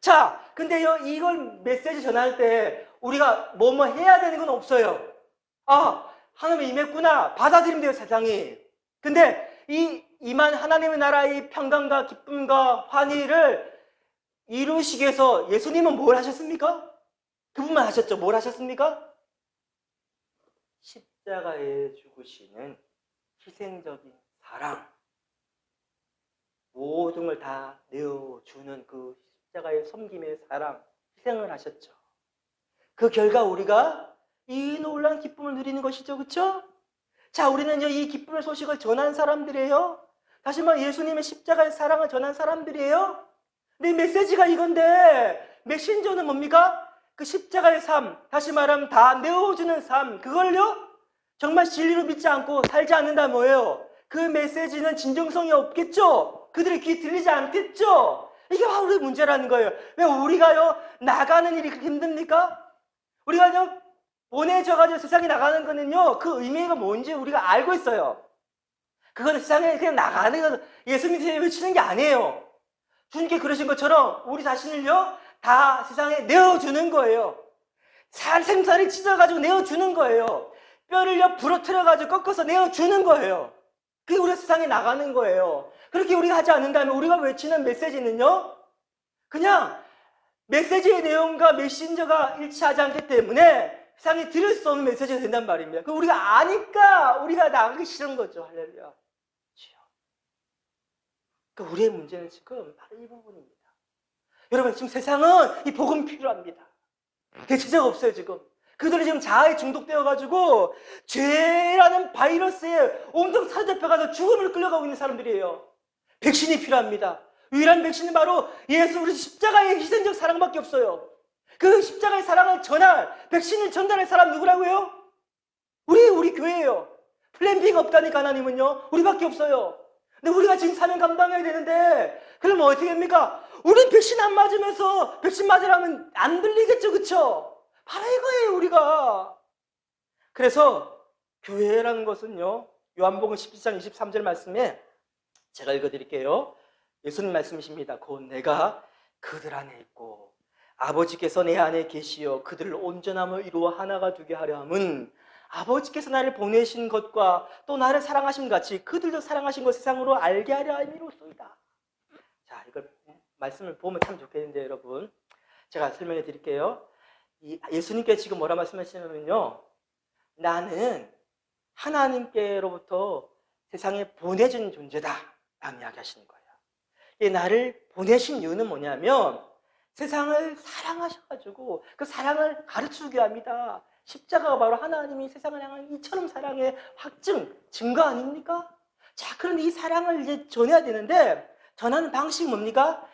자, 근데요, 이걸 메시지 전할 때 우리가 뭐뭐 해야 되는 건 없어요. 아, 하나님이 임했구나. 받아들이면 돼요, 세상이. 근데 이 이만 하나님의 나라의 평강과 기쁨과 환희를 이루시기 위해서 예수님은 뭘 하셨습니까? 그분만 하셨죠. 뭘 하셨습니까? 십자가에 죽으시는 희생적인 사랑, 모든 걸 다 내어주는 그 십자가의 섬김의 사랑, 희생을 하셨죠. 그 결과 우리가 이 놀라운 기쁨을 누리는 것이죠. 그렇죠? 자, 우리는 이 기쁨의 소식을 전한 사람들이에요. 다시 말해 예수님의 십자가의 사랑을 전한 사람들이에요. 근데 이 메시지가 이건데 메신저는 뭡니까? 그 십자가의 삶, 다시 말하면 다 내어주는 삶, 그걸요? 정말 진리로 믿지 않고 살지 않는다 뭐예요? 그 메시지는 진정성이 없겠죠? 그들의 귀에 들리지 않겠죠? 이게 바로 우리의 문제라는 거예요. 왜 우리가요 나가는 일이 그렇게 힘듭니까? 우리가요 보내져가지고 세상에 나가는 거는요 그 의미가 뭔지 우리가 알고 있어요. 그거는 세상에 그냥 나가는 거 예수 믿으세요 외치는 게 아니에요. 주님께 그러신 것처럼 우리 자신을요 다 세상에 내어주는 거예요. 생살이 찢어가지고 내어주는 거예요. 뼈를요 부러뜨려가지고 꺾어서 내어주는 거예요. 그게 우리가 세상에 나가는 거예요. 그렇게 우리가 하지 않는다면 우리가 외치는 메시지는요 그냥 메시지의 내용과 메신저가 일치하지 않기 때문에 세상에 들을 수 없는 메시지가 된단 말입니다. 그 우리가 아니까 우리가 나가기 싫은 거죠. 할렐루야. 그러니까 우리의 문제는 지금 바로 이 부분입니다. 여러분 지금 세상은 이 복음 필요합니다. 대체제가 없어요 지금. 그들이 지금 자아에 중독되어가지고 죄라는 바이러스에 온통 사로잡혀가서 죽음을 끌려가고 있는 사람들이에요. 백신이 필요합니다. 유일한 백신은 바로 예수 그리스도 십자가의 희생적 사랑밖에 없어요. 그 십자가의 사랑을 전할 백신을 전달할 사람 누구라고요? 우리 교회예요. 플랜 B가 없다니까 하나님은요. 우리밖에 없어요. 근데 우리가 지금 사명 감당해야 되는데 그러면 어떻게 됩니까? 우린 백신 안 맞으면서 백신 맞으라면 안 들리겠죠. 그쵸? 바로 이거예요 우리가. 그래서 교회라는 것은요 요한복음 17장 23절 말씀에 제가 읽어드릴게요. 예수님 말씀이십니다. 곧 내가 그들 안에 있고 아버지께서 내 안에 계시어 그들을 온전함을 이루어 하나가 되게 하려 함은 아버지께서 나를 보내신 것과 또 나를 사랑하신 같이 그들도 사랑하신 것 세상으로 알게 하려 함이로소이다. 자, 이걸 말씀을 보면 참 좋겠는데 여러분 제가 설명해 드릴게요. 예수님께서 지금 뭐라 말씀하시냐면요 나는 하나님께로부터 세상에 보내진 존재다 라는 이야기 하시는 거예요. 나를 보내신 이유는 뭐냐면 세상을 사랑하셔가지고 그 사랑을 가르치기 합니다. 십자가가 바로 하나님이 세상을 향한 이처럼 사랑의 확증, 증거 아닙니까? 자, 그런데 이 사랑을 이제 전해야 되는데 전하는 방식이 뭡니까?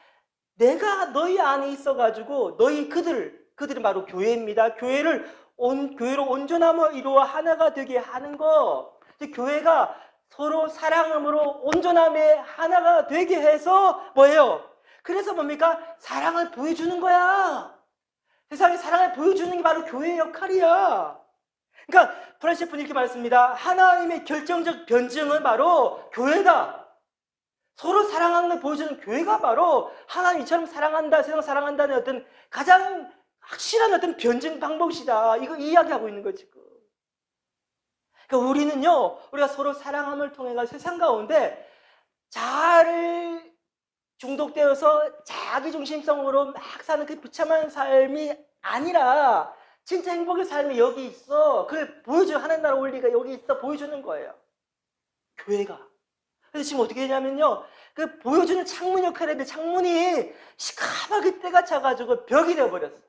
내가 너희 안에 있어가지고 그들이 바로 교회입니다. 교회로 온전함을 이루어 하나가 되게 하는 거. 교회가 서로 사랑함으로 온전함에 하나가 되게 해서 뭐예요? 그래서 뭡니까? 사랑을 보여주는 거야. 세상에 사랑을 보여주는 게 바로 교회의 역할이야. 그러니까 프란시스코는 이렇게 말했습니다. 하나님의 결정적 변증은 바로 교회다. 서로 사랑하는 걸 보여주는 교회가 바로 하나님 이처럼 사랑한다, 세상 사랑한다는 어떤 가장 확실한 어떤 변증 방법이다. 이거 이야기하고 있는 거지 지금. 그러니까 우리가 서로 사랑함을 통해 세상 가운데 잘 중독되어서 자기 중심성으로 막 사는 그 비참한 삶이 아니라 진짜 행복의 삶이 여기 있어. 그걸 보여줘. 하나님 나라 원리가 여기 있어. 보여주는 거예요. 교회가. 그래서 지금 어떻게 되냐면요. 그 보여주는 창문 역할을 했는데 창문이 시커멓게 때가 차가지고 벽이 되어버렸어.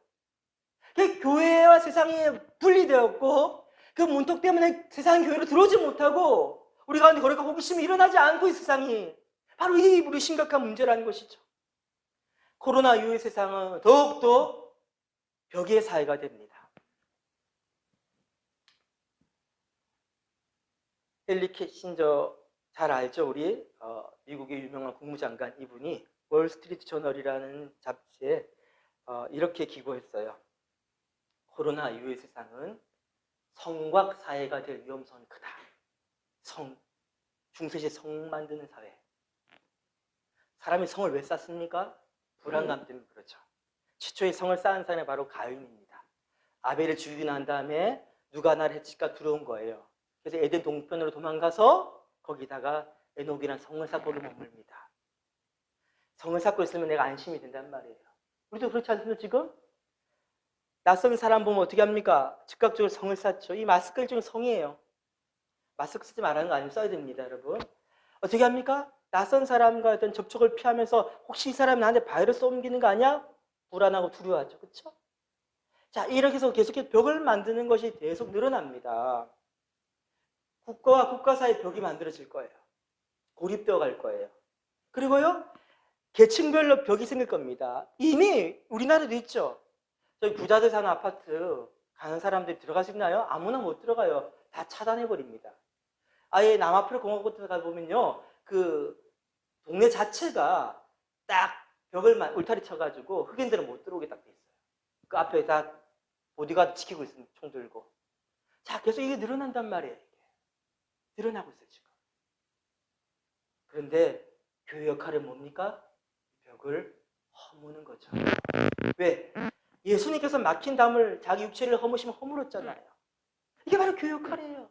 그 교회와 세상이 분리되었고 그 문턱 때문에 세상 교회로 들어오지 못하고 우리 가운데 거룩과 호기심이 일어나지 않고 이 세상이 바로 이 우리 심각한 문제라는 것이죠. 코로나 이후의 세상은 더욱더 벽의 사회가 됩니다. 헨리 키신저 잘 알죠? 우리 미국의 유명한 국무장관 이분이 월스트리트 저널이라는 잡지에 이렇게 기고했어요. 코로나 이후의 세상은 성곽 사회가 될 위험성이 크다. 중세시대 성 만드는 사회. 사람이 성을 왜 쌓습니까? 불안감 때문에 그렇죠. 최초의 성을 쌓은 사람이 바로 가인입니다. 아벨을 죽이고 난 다음에 누가 나를 해칠까 두려운 거예요. 그래서 에덴 동편으로 도망가서 거기다가 에녹이란 성을 쌓고 머물니다. 성을 쌓고 있으면 내가 안심이 된단 말이에요. 우리도 그렇지 않습니까 지금? 낯선 사람 보면 어떻게 합니까? 즉각적으로 성을 쌓죠. 이 마스크 일종의 성이에요. 마스크 쓰지 말라는 거 아니면 써야 됩니다, 여러분. 어떻게 합니까? 낯선 사람과 어떤 접촉을 피하면서 혹시 이 사람이 나한테 바이러스 옮기는 거 아니야? 불안하고 두려워하죠. 그렇죠? 자, 이렇게 해서 계속해서 벽을 만드는 것이 계속 늘어납니다. 국가와 국가 사이 벽이 만들어질 거예요. 고립되어 갈 거예요. 그리고요, 계층별로 벽이 생길 겁니다. 이미 우리나라도 있죠. 저희 부자들 사는 아파트 가는 사람들이 들어갈 수 있나요? 아무나 못 들어가요. 다 차단해버립니다. 아예 남아프리카 공화국 같은 데 가보면요, 그 동네 자체가 딱 벽을 울타리 쳐가지고 흑인들은 못 들어오게 딱 돼 있어요. 그 앞에 다 보디가드 지키고 있습니다. 총 들고. 자, 계속 이게 늘어난단 말이에요. 이게. 늘어나고 있어요, 지금. 그런데 교회 역할은 뭡니까? 벽을 허무는 거죠. 왜? 예수님께서 막힌 담을 자기 육체를 허무시면 허물었잖아요. 이게 바로 교회 역할이에요.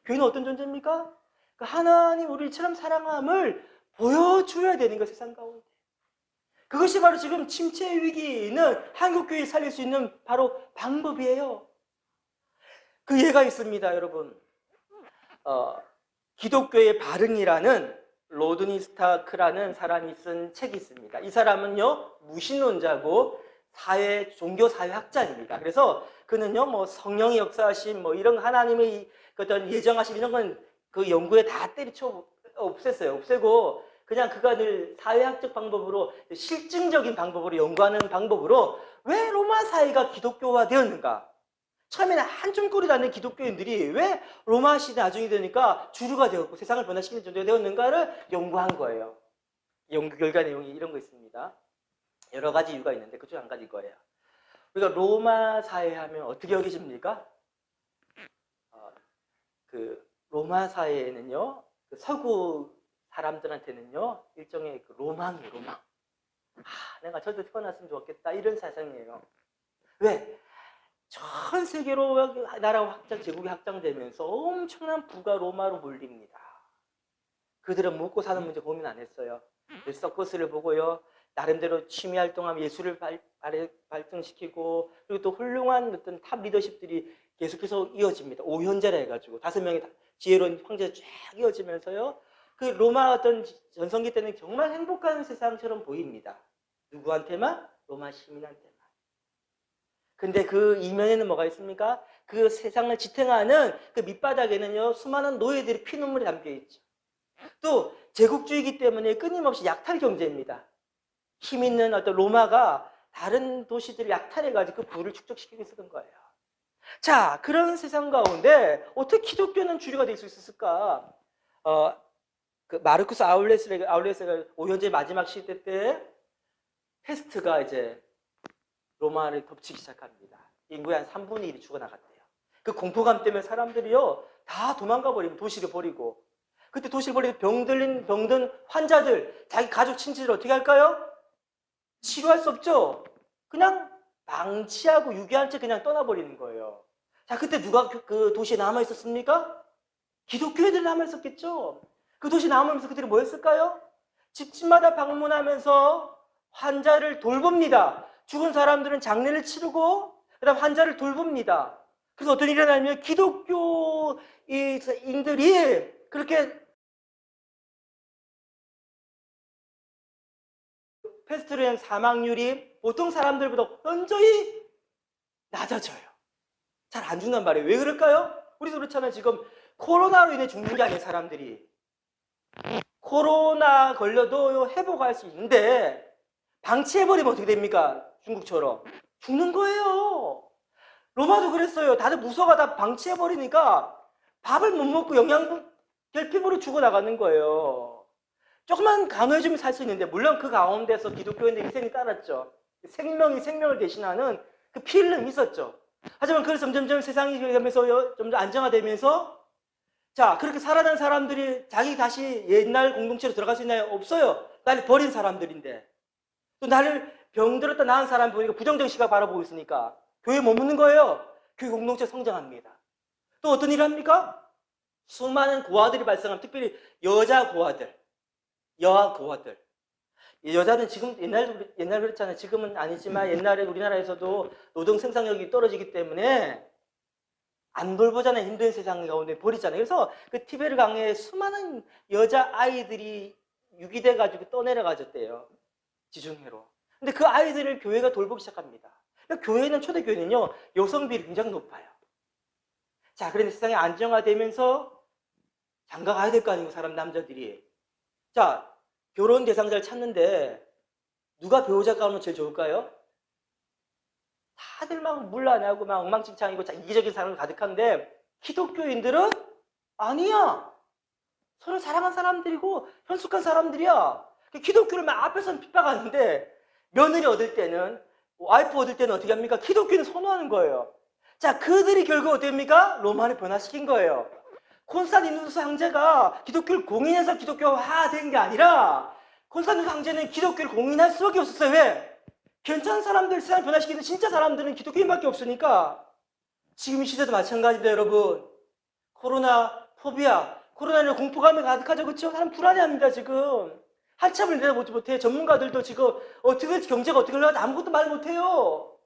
교회는 어떤 존재입니까? 하나님 우리처럼 사랑함을 보여줘야 되는 거 세상 가운데. 그것이 바로 지금 침체 위기에 있는 한국교회를 살릴 수 있는 바로 방법이에요. 그 예가 있습니다, 여러분. 기독교의 발흥이라는 로드니 스타크라는 사람이 쓴 책이 있습니다. 이 사람은요, 무신론자고 종교 사회학자입니다. 그래서 그는요, 뭐 성령의 역사하심, 뭐 이런 하나님의 어떤 예정하심 이런 건 그 연구에 다 때리쳐 없앴어요. 없애고 그냥 그가 늘 사회학적 방법으로 실증적인 방법으로 연구하는 방법으로 왜 로마 사회가 기독교화 되었는가? 처음에는 한줌 꼴이 나는 기독교인들이 왜 로마 시대 나중에 되니까 주류가 되었고 세상을 변화시키는 존재가 되었는가를 연구한 거예요. 연구 결과 내용이 이런 거 있습니다. 여러 가지 이유가 있는데 그중 한 가지 거예요. 우리가 로마 사회 하면 어떻게 여기십니까? 그 로마 사회에는요, 그 서구 사람들한테는요, 일종의 그 로망이에요, 로망. 내가 저도 태어났으면 좋겠다 이런 사상이에요. 왜? 전 세계로 나라가 제국이 확장되면서 엄청난 부가 로마로 몰립니다. 그들은 먹고 사는 문제 고민 안 했어요. 서커스를 보고요, 나름대로 취미 활동하며 예술을 발전시키고 그리고 또 훌륭한 어떤 탑 리더십들이 계속해서 이어집니다. 오현제라 해가지고 5명의 지혜로운 황제가 쫙 이어지면서요, 그 로마 어떤 전성기 때는 정말 행복한 세상처럼 보입니다. 누구한테만? 로마 시민한테만. 근데 그 이면에는 뭐가 있습니까? 그 세상을 지탱하는 그 밑바닥에는요, 수많은 노예들의 피눈물이 담겨 있죠. 또 제국주의이기 때문에 끊임없이 약탈 경제입니다. 힘 있는 어떤 로마가 다른 도시들을 약탈해가지고 그 부를 축적시키고 있었던 거예요. 자, 그런 세상 가운데 어떻게 기독교는 주류가 될 수 있었을까? 그 마르쿠스 아울레스가 오현제 마지막 시대 때 페스트가 이제 로마를 덮치기 시작합니다. 인구의 한 3분의 1이 죽어나갔대요. 그 공포감 때문에 사람들이요, 다 도망가 버리고 도시를 버리고, 그때 도시를 버리고 병든 환자들, 자기 가족 친지를 어떻게 할까요? 치료할 수 없죠. 그냥 방치하고 유기한 채 그냥 떠나버리는 거예요. 자, 그때 누가 그 도시에 남아 있었습니까? 기독교인들 남아 있었겠죠. 그 도시에 남으면서 그들이 뭐 했을까요? 집집마다 방문하면서 환자를 돌봅니다. 죽은 사람들은 장례를 치르고 그다음 환자를 돌봅니다. 그래서 어떤 일이 일어나면 기독교인들이 그렇게 패스트로 인한 사망률이 보통 사람들보다 현저히 낮아져요. 잘 안 죽는단 말이에요. 왜 그럴까요? 우리도 그렇잖아요. 지금 코로나로 인해 죽는 게 아니에요, 사람들이. 코로나 걸려도 회복할 수 있는데 방치해버리면 어떻게 됩니까? 중국처럼. 죽는 거예요. 로마도 그랬어요. 다들 무서워가 방치해버리니까 밥을 못 먹고 영양 결핍으로 죽어나가는 거예요. 조금만 강요해주면 살 수 있는데, 물론 그 가운데서 기독교인들의 희생이 따랐죠. 생명이 생명을 대신하는 그 피 흘림이 있었죠. 하지만 그래서 점점 세상이 되면서 점점 안정화되면서, 자, 그렇게 살아난 사람들이 자기 다시 옛날 공동체로 들어갈 수 있나요? 없어요. 나를 버린 사람들인데. 또 나를 병들었다 나은 사람 보니까 부정적인 시각 바라보고 있으니까 교회에 머무는 거예요. 교회 공동체 성장합니다. 또 어떤 일을 합니까? 수많은 고아들이 발생하면 특별히 여자 고아들, 여아 고아들. 여자는 지금 옛날 그랬잖아요. 지금은 아니지만 옛날에 우리나라에서도 노동 생산력이 떨어지기 때문에 안 돌보잖아요. 힘든 세상 가운데 버리잖아요. 그래서 그 티베르 강에 수많은 여자 아이들이 유기돼 가지고 떠내려 가졌대요. 지중해로. 근데 그 아이들을 교회가 돌보기 시작합니다. 그러니까 교회는 초대교회는요. 여성 비율이 굉장히 높아요. 자, 그런데 세상이 안정화되면서 장가 가야 될 거 아니고 사람 남자들이. 자, 결혼 대상자를 찾는데 누가 배우자 가면 제일 좋을까요? 다들 막 물란하고 막 엉망진창이고 이기적인 사람이 가득한데 기독교인들은 아니야. 서로 사랑한 사람들이고 현숙한 사람들이야. 기독교를 막 앞에서는 핍박하는데 며느리 얻을 때는 와이프 얻을 때는 어떻게 합니까? 기독교는 선호하는 거예요. 자, 그들이 결국 어떻게 합니까? 로마를 변화시킨 거예요. 콘스탄티누스 황제가 기독교를 공인해서 기독교화된 게 아니라 콘스탄티누스 황제는 기독교를 공인할 수밖에 없었어요. 왜? 괜찮은 사람들, 세상 변화시키는 진짜 사람들은 기독교인밖에 없으니까. 지금 이 시대도 마찬가지입니다, 여러분. 코로나 포비아, 코로나는 공포감이 가득하죠, 그렇죠? 사람 불안해합니다, 지금. 한참을 내다보지 못해. 전문가들도 지금 어떻게 경제가 어떻게 흘러가지 아무것도 말 못해요.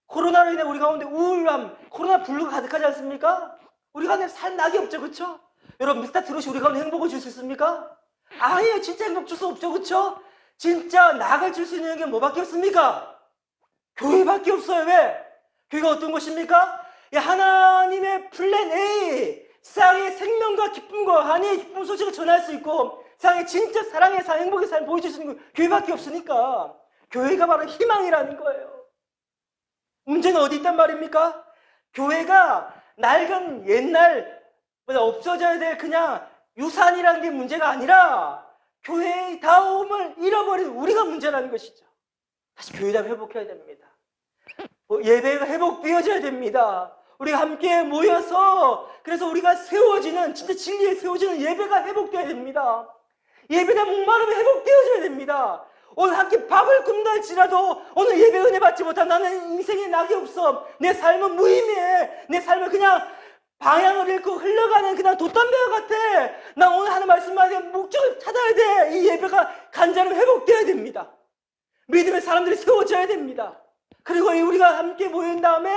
코로나로 인해 우리 가운데 우울함, 코로나 블루가 가득하지 않습니까? 우리 가운데 살 낙이 없죠, 그렇죠? 여러분, 미스터 트롯이 우리 가운데 행복을 줄 수 있습니까? 아니에요, 진짜 행복 줄 수 없죠, 그렇죠? 진짜 낙을 줄 수 있는 게 뭐밖에 없습니까? 교회밖에 없어요. 왜? 교회가 어떤 것입니까? 하나님의 플랜 A, 세상의 생명과 기쁨과 한의의 기쁨 소식을 전할 수 있고 세상의 진짜 사랑의 삶, 행복의 삶을 보여줄 수 있는 건 교회밖에 없으니까 교회가 바로 희망이라는 거예요. 문제는 어디 있단 말입니까? 교회가 낡은 옛날 없어져야 될 그냥 유산이라는 게 문제가 아니라 교회의 다움을 잃어버린 우리가 문제라는 것이죠. 다시 교회담 회복해야 됩니다. 예배가 회복되어져야 됩니다. 우리가 함께 모여서 그래서 우리가 세워지는 진짜 진리에 세워지는 예배가 회복되어야 됩니다. 예배가 목마름이 회복되어져야 됩니다. 오늘 함께 밥을 굶다 할지라도 오늘 예배 은혜 받지 못한 나는 인생에 낙이 없어. 내 삶은 무의미해. 내 삶은 그냥 방향을 잃고 흘러가는 그냥 돛담배와 같아. 나 오늘 하는 말씀만에 목적을 찾아야 돼. 이 예배가 간절히 회복되어야 됩니다. 믿음의 사람들이 세워져야 됩니다. 그리고 우리가 함께 모인 다음에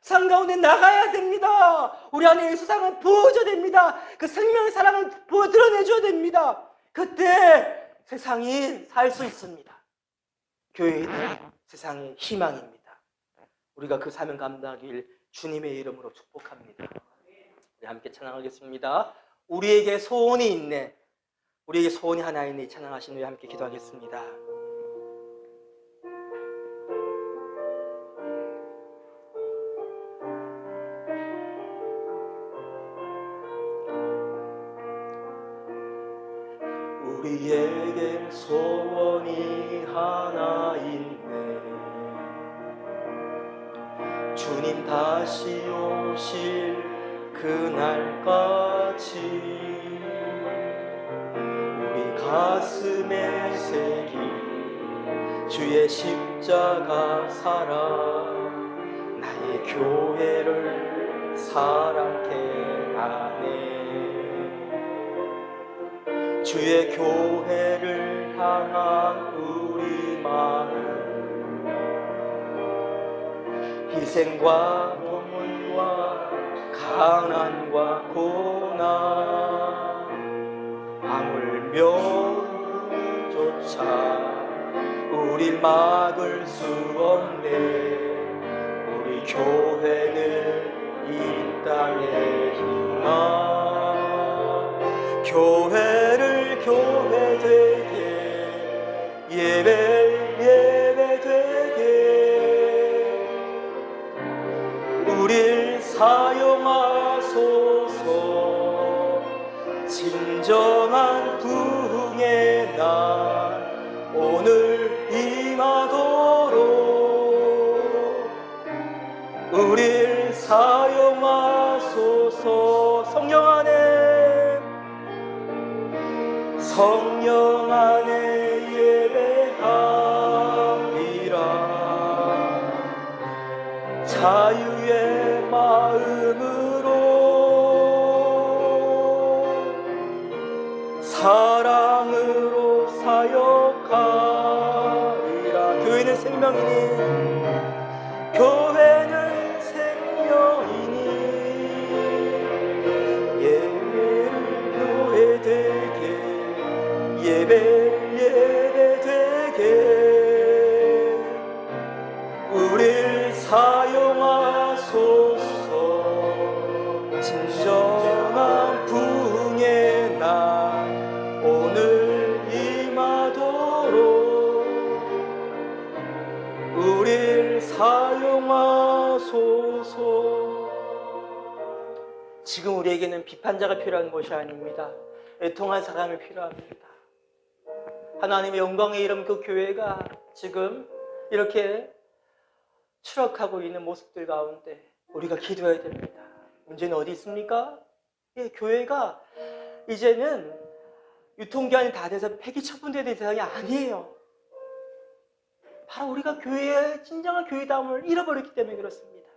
상 가운데 나가야 됩니다. 우리 안에 예수 사랑을 부어줘야 됩니다. 그 생명의 사랑을 드러내줘야 됩니다. 그때 세상이 살 수 있습니다. 교회는 세상의 희망입니다. 우리가 그 사명 감당하길 주님의 이름으로 축복합니다. 우리 함께 찬양하겠습니다. 우리에게 소원이 있네. 우리에게 소원이 하나 있네. 찬양하신 후에 함께 기도하겠습니다. 우리에게 소원이 하나 있네. 주님 다시 오실 그날까지 우리 가슴에 새긴 주의 십자가 사랑 나의 교회를 사랑케 하네. 주의 교회를 향한 우리 마음 희생과 눈물과 가난과 고난 하물며조차 우릴 막을 수 없네. 우리 교회는 이 땅의 희망 교회를 교회 되게 예배 되게 우릴 사용하소서. 진정한 부흥의 날 오늘 임하도록 우릴 사용하소서. 성령 안에 예배하리라. 자유의 마음으로 교회는 생명이니 교회는 생명이니 예배 되게 예배 되게 우릴 사용하소서. 진정한 부흥의 날 오늘 임하도록 우릴 사용하소서. 지금 우리에게는 비판자가 필요한 것이 아닙니다. 애통한 사람이 필요합니다. 하나님의 영광의 이름 그 교회가 지금 이렇게 추락하고 있는 모습들 가운데 우리가 기도해야 됩니다. 문제는 어디 있습니까? 교회가 이제는 유통기한이 다 돼서 폐기 처분되는 대상이 아니에요. 바로 우리가 교회의 진정한 교회다움을 잃어버렸기 때문에 그렇습니다.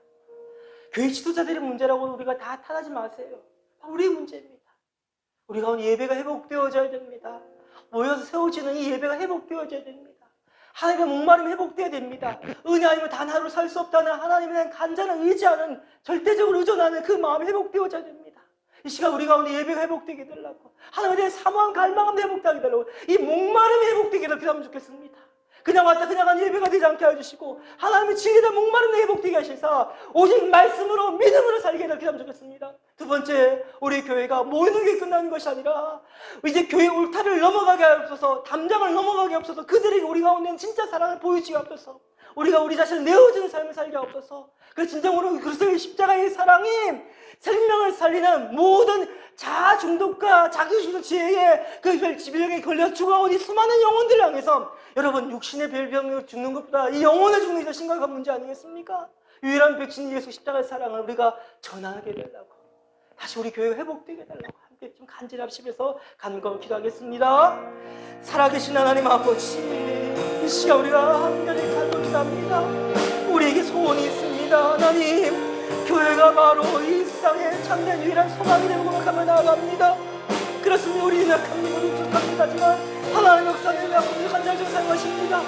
교회 지도자들의 문제라고 우리가 다 탓하지 마세요. 바로 우리의 문제입니다. 우리가 오늘 예배가 회복되어져야 됩니다. 모여서 세워지는 이 예배가 회복되어져야 됩니다. 하나님의 목마름이 회복되어야 됩니다. 은혜 아니면 단 하루 살 수 없다는 하나님에 대한 간절한 의지하는 절대적으로 의존하는 그 마음이 회복되어져야 됩니다. 이 시간 우리가 오늘 예배가 회복되게 되려고 하나님에 대한 사모한 갈망함도 회복되게 되려고 이 목마름이 회복되게 되도록 기도하면 좋겠습니다. 그냥 왔다 그냥 간 예배가 되지 않게 해주시고 하나님의 진리에 대한 목마름을 회복되게 하셔서 오직 말씀으로 믿음으로 살게 되도록 기도하면 좋겠습니다. 두 번째, 우리 교회가 모이는 게 끝나는 것이 아니라 이제 교회 울타리를 넘어가게 하옵소서. 담장을 넘어가게 하옵소서. 그들에게 우리 가운데 진짜 사랑을 보여주게 하옵소서. 우리가 우리 자신을 내어주는 삶을 살게 하옵소서. 그래서 진정으로 그리스도의 십자가의 사랑이 생명을 살리는 모든 자아 중독과 자기주의 지혜에 그 지병에 걸려 죽어온 이 수많은 영혼들을 향해서 여러분 육신의 별병으로 죽는 것보다 이 영혼을 죽는 게 더 심각한 문제 아니겠습니까? 유일한 백신 예수 십자가의 사랑을 우리가 전하게 되려고 다시 우리 교회가 회복되게 달라고 함께 좀 간절히 합심해서 간구하고 기도하겠습니다. 살아계신 하나님 아버지, 이 시간 우리가 간절히 간구합니다. 우리에게 소원이 있습니다. 하나님, 교회가 바로 이 세상에 참된 유일한 소망이 되고 고백하며 나아갑니다. 그렇습니다. 우리는 약합니다. 우리는 부족합니다지만 하나님 역사는 약속을 간절히 사용하십니다.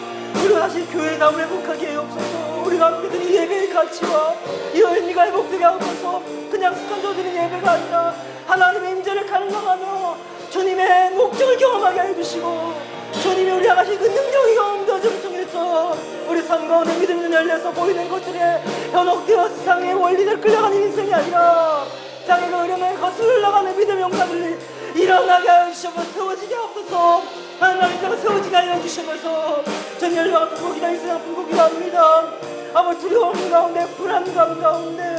우리가 다시 교회다움을 회복하게 해옵소서. 우리가 함께 드린 예배의 가치와 이 의미가 회복되게 하옵소서. 그냥 습관적으로 드린 예배가 아니라 하나님의 임재를 갈망하며 주님의 목적을 경험하게 해주시고 주님이 우리 향하신 그 능력의 경험도 좀 통해서 우리 삶 가운데 믿음 눈 열려서 보이는 것들에 현혹되어 세상의 원리들 끌려가는 인생이 아니라 세상의 그 어려움에 거슬러 나가는 믿음의 용사들이 일어나게 하여 주셔서 세워지게 하옵소서. 하나님 자가 세워지게 하여 주셔서 전 열방과 불복이라 이 세상 불복이라 합니다. 아버지 두려움 가운데 불안감 가운데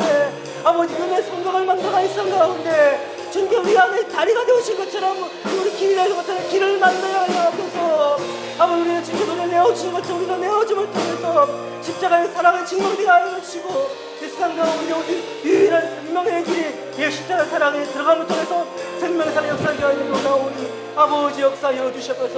아버지 그의 성경을 만들어가 있는 가운데 주님께 우리 안에 다리가 되오신 것처럼 우리 길이 되는 것처럼 길을 만들어야 하옵소서. 아버지 우리의 주님을 내어주신 것처럼 우리가 내어줌을 통해서 십자가의 사랑을 증명되게 하여 주시고 이 세상 가운데 우리 유일한 생명의 길이 이 십자가의 사랑에 들어감을 통해서 생명의 사랑의 역사를 하여 나오니 아버지 역사하여 주셔서